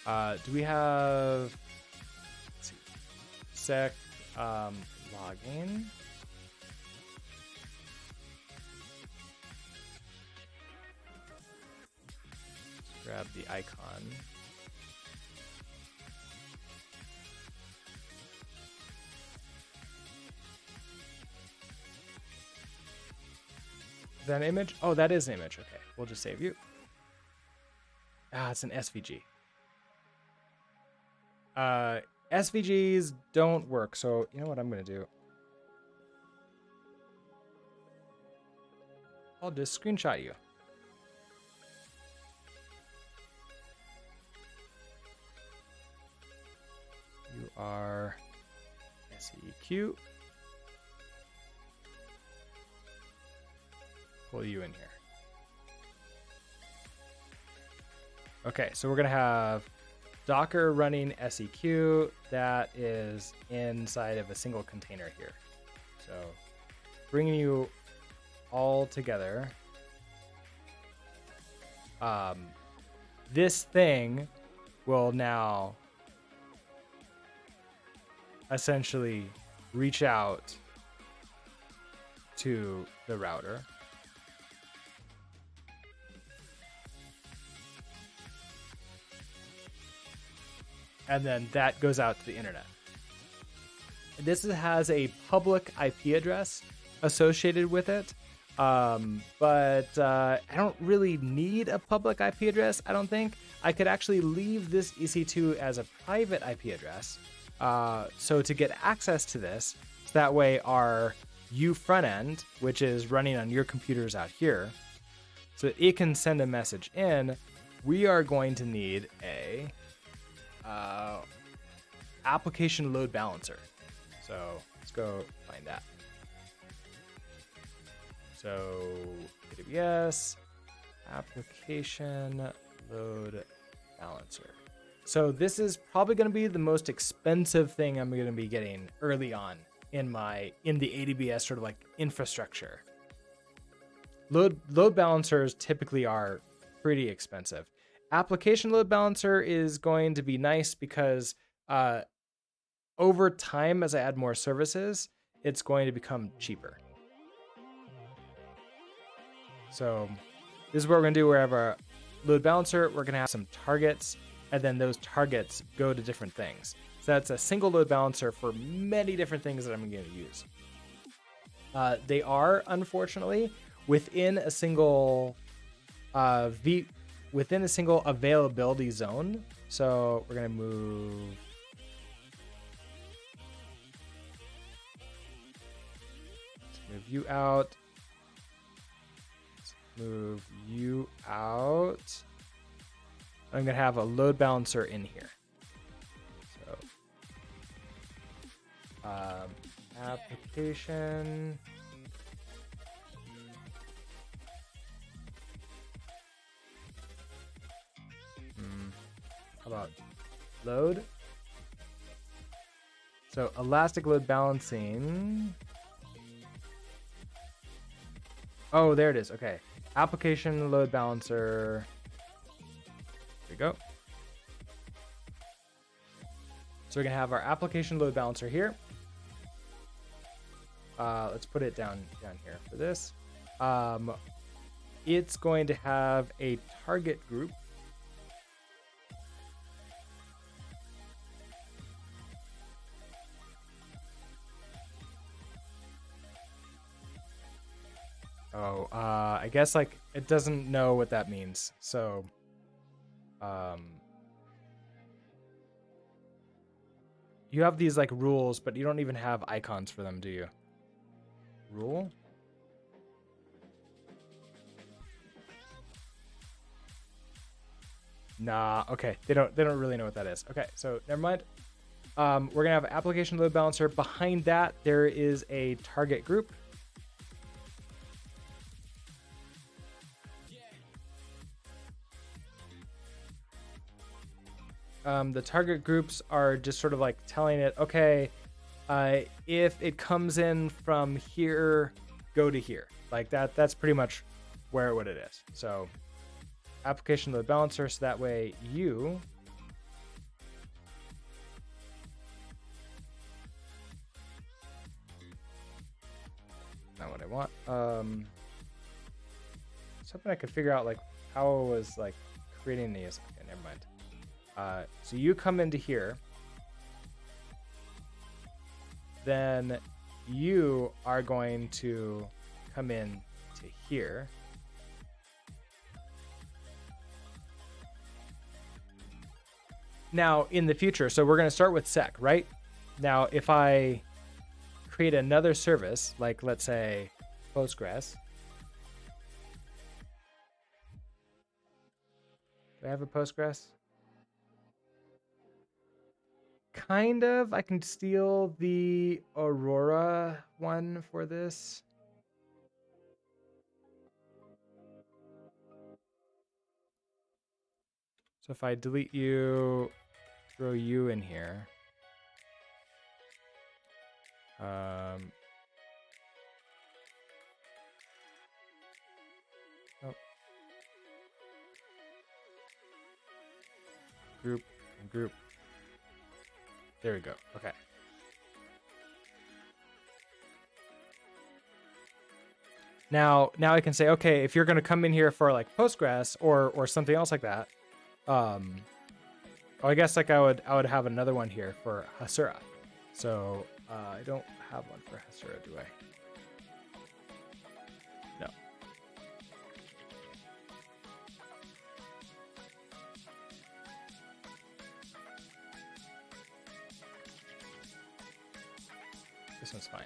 Do we have, let's see, sec login? Let's grab the icon. Is that an image? Oh, that is an image. Okay, we'll just save you. Ah, it's an SVG. SVGs don't work, so you know what I'm gonna do? I'll just screenshot you. You are SEQ. Pull you in here. Okay, so we're gonna have Docker running SEQ that is inside of a single container here. So bringing you all together. This thing will now essentially reach out to the router. And then that goes out to the internet. This has a public IP address associated with it, but I don't really need a public IP address, I don't think. I could actually leave this EC2 as a private IP address. So to get access to this, so that way our U front end, which is running on your computers out here, so it can send a message in, we are going to need a application load balancer. So let's go find that. So AWS application load balancer. So this is probably going to be the most expensive thing I'm going to be getting early on in the AWS sort of like infrastructure. Load balancers typically are pretty expensive. Application load balancer is going to be nice because over time, as I add more services, it's going to become cheaper. So this is what we're going to do. We have our load balancer. We're going to have some targets, and then those targets go to different things. So that's a single load balancer for many different things that I'm going to use. They are, unfortunately, within a single availability zone. So we're going to move. Let's move you out. Let's move you out. I'm going to have a load balancer in here. So application. How about load? So elastic load balancing. Oh, there it is. Okay. Application load balancer. There we go. So we're going to have our application load balancer here. Let's put it down here for this. It's going to have a target group. Oh, I guess like it doesn't know what that means. So, you have these like rules, but you don't even have icons for them, do you? Rule? Nah, okay. They don't really know what that is. Okay, so never mind. We're gonna have an application load balancer. Behind that, there is a target group. The target groups are just sort of like telling it, okay, if it comes in from here, go to here. Like that. That's pretty much what it is. So application load balancer. So that way you not what I want. Something I could figure out like how I was like creating these. Okay, never mind. So you come into here, then you are going to come in to here. Now in the future, so we're going to start with sec, right? Now, if I create another service, like let's say Postgres, do I have a Postgres? Kind of. I can steal the Aurora one for this. So if I delete you, throw you in here. Oh. Group. There we go. Okay. Now I can say, okay, if you're going to come in here for like Postgres or something else like that, oh, I guess like I would have another one here for Hasura. So I don't have one for Hasura, do I? No. This one's fine.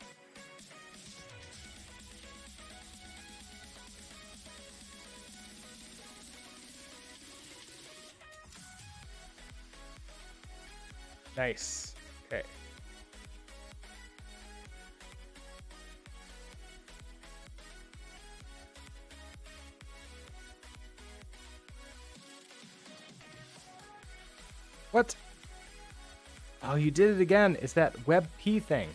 Nice. Okay. What? Oh, you did it again. It's that WebP thing.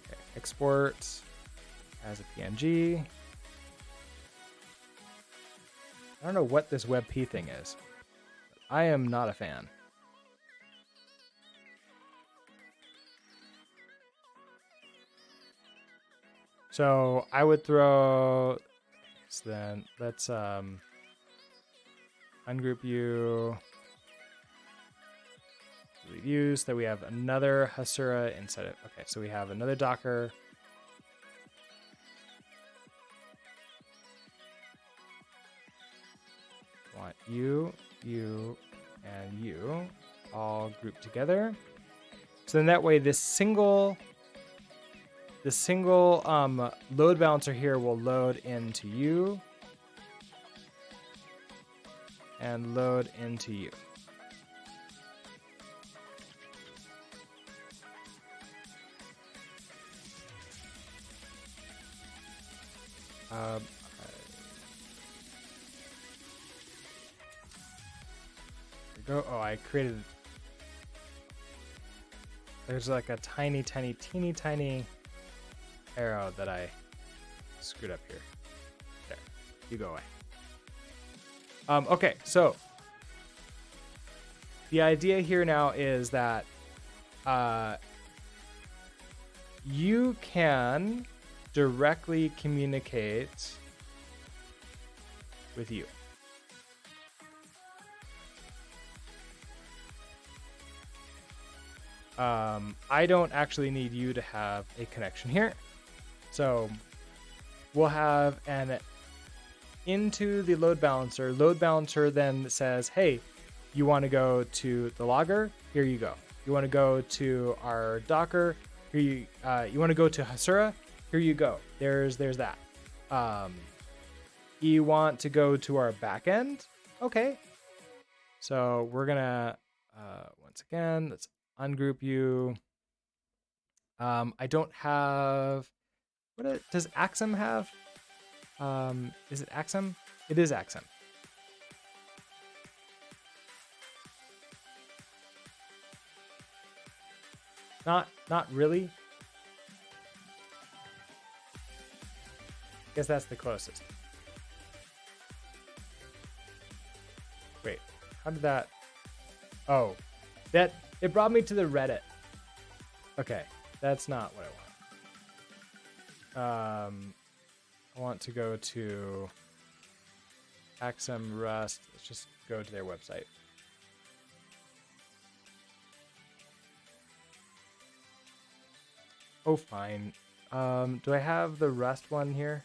Okay. Export as a PNG. I don't know what this WebP thing is. I am not a fan. So I would throw. So then let's ungroup you. Delete you so that we have another Hasura instead of. Okay, so we have another Docker. Want you, and you all grouped together. So then that way this single load balancer here will load into you and load into you. Go. Oh, I created. There's like a teeny tiny arrow that I screwed up here. There, you go away. Okay, so the idea here now is that you can directly communicate with you. I don't actually need you to have a connection here. So we'll have an into the load balancer. Load balancer then says, hey, you want to go to the logger? Here you go. You want to go to our Docker? Here you want to go to Hasura? Here you go. There's that. You want to go to our backend? Okay. So we're gonna, once again, let's ungroup you. I don't have, does Axum have? Is it Axum? It is Axum. Not really. Guess that's the closest. Wait, how did that? Oh, it brought me to the Reddit. Okay, that's not what I want. I want to go to Axum Rust. Let's just go to their website. Oh, fine. Do I have the Rust one here?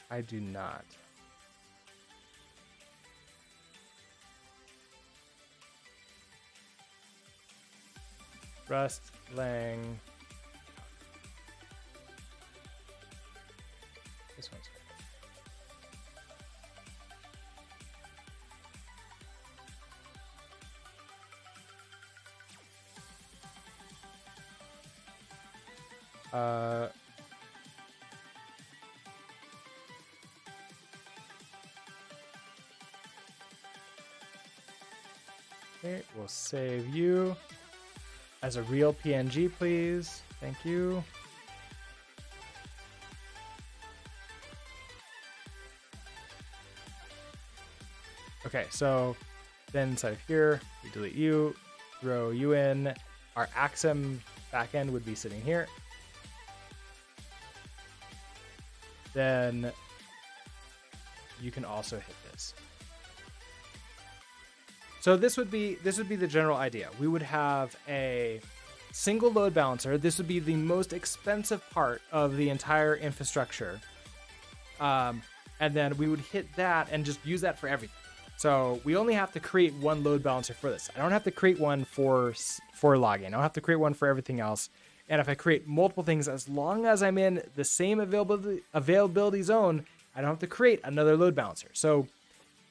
I do not. Rust, Lang. This one's good. Okay, we'll save you as a real PNG, please. Thank you. Okay, so then inside of here, we delete you, throw you in. Our Axum backend would be sitting here. Then you can also hit this. So this would be the general idea. We would have a single load balancer. This would be the most expensive part of the entire infrastructure. And then we would hit that and just use that for everything. So we only have to create one load balancer for this. I don't have to create one for logging. I don't have to create one for everything else. And if I create multiple things, as long as I'm in the same availability zone, I don't have to create another load balancer. So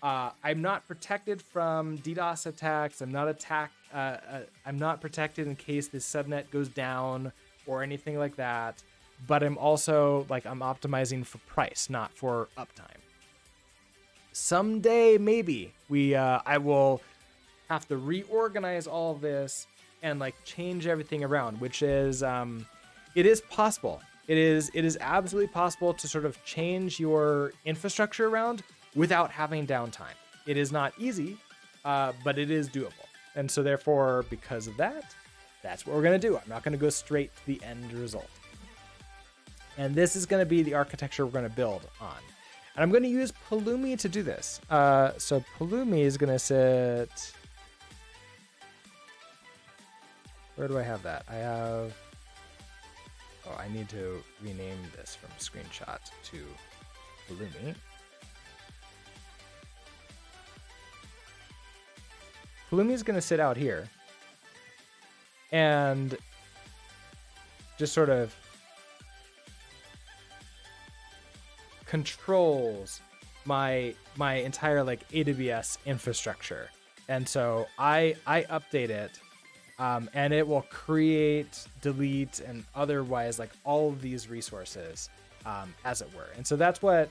I'm not protected from DDoS attacks. I'm not protected in case this subnet goes down or anything like that. But I'm also I'm optimizing for price, not for uptime. Someday, maybe I will have to reorganize all of this and change everything around, which is it is possible. It is absolutely possible to sort of change your infrastructure around without having downtime. It is not easy, but it is doable. And so therefore, because of that, that's what we're going to do. I'm not going to go straight to the end result. And this is going to be the architecture we're going to build on. And I'm going to use Pulumi to do this. So Pulumi is going to sit... Where do I have that? I have... Oh, I need to rename this from screenshot to Pulumi. Pulumi is going to sit out here and just sort of controls my entire AWS infrastructure. And so I update it and it will create, delete, and otherwise all of these resources as it were. And so that's what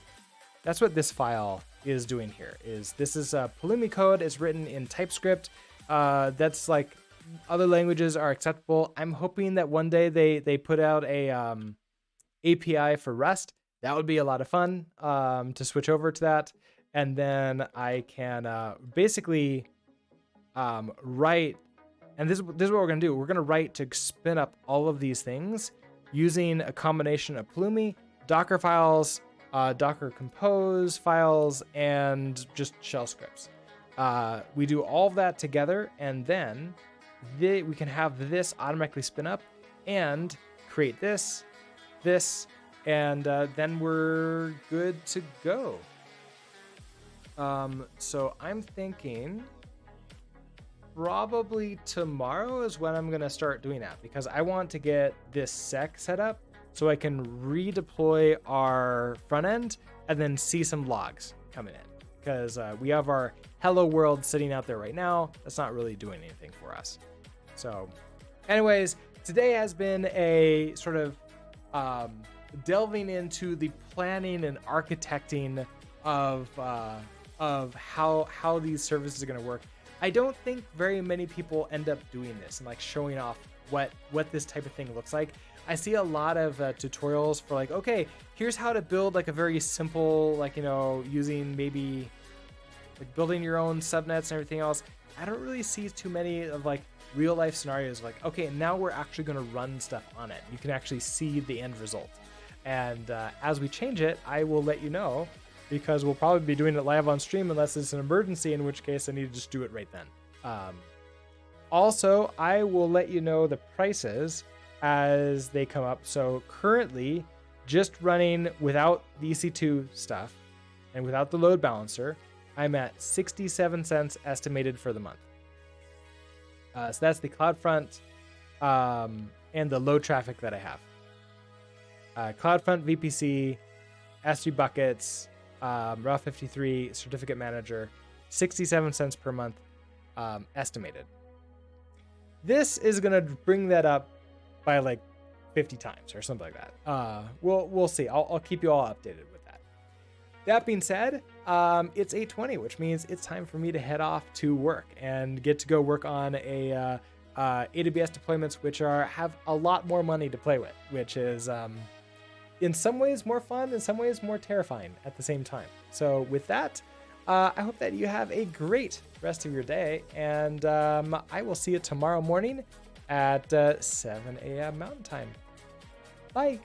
this file is doing here. This is Pulumi code. It's written in TypeScript. That's other languages are acceptable. I'm hoping that one day they put out a API for Rust. That would be a lot of fun to switch over to that. And then I can basically write, and this is what we're going to do. We're going to write to spin up all of these things using a combination of Pulumi, Docker files, Docker Compose files, and just shell scripts. We do all of that together, and then we can have this automatically spin up and create this, and then we're good to go. So I'm thinking probably tomorrow is when I'm going to start doing that, because I want to get this sec set up so I can redeploy our front end and then see some logs coming in. Because we have our hello world sitting out there right now. That's not really doing anything for us. So anyways, today has been a sort of delving into the planning and architecting of how these services are going to work. I don't think very many people end up doing this and like showing off what this type of thing looks like. I see a lot of tutorials for like, okay, here's how to build like a very simple, like, you know, using maybe like building your own subnets and everything else. I don't really see too many of like real life scenarios like, okay, now we're actually going to run stuff on it. You can actually see the end result. And as we change it, I will let you know, because we'll probably be doing it live on stream unless it's an emergency, in which case I need to just do it right then. Also, I will let you know the prices as they come up. So currently, just running without the EC2 stuff and without the load balancer, I'm at 67 cents estimated for the month. So that's the CloudFront and the load traffic that I have. CloudFront VPC, S3 buckets, Raw 53 certificate manager, 67 cents per month estimated. This is going to bring that up by like 50 times or something like that. We'll see. I'll keep you all updated with that. That being said, it's 8:20, which means it's time for me to head off to work and get to go work on a AWS deployments, which have a lot more money to play with, which is in some ways more fun, in some ways more terrifying at the same time. So with that, I hope that you have a great rest of your day, and I will see you tomorrow morning at 7 a.m. Mountain Time. Bye.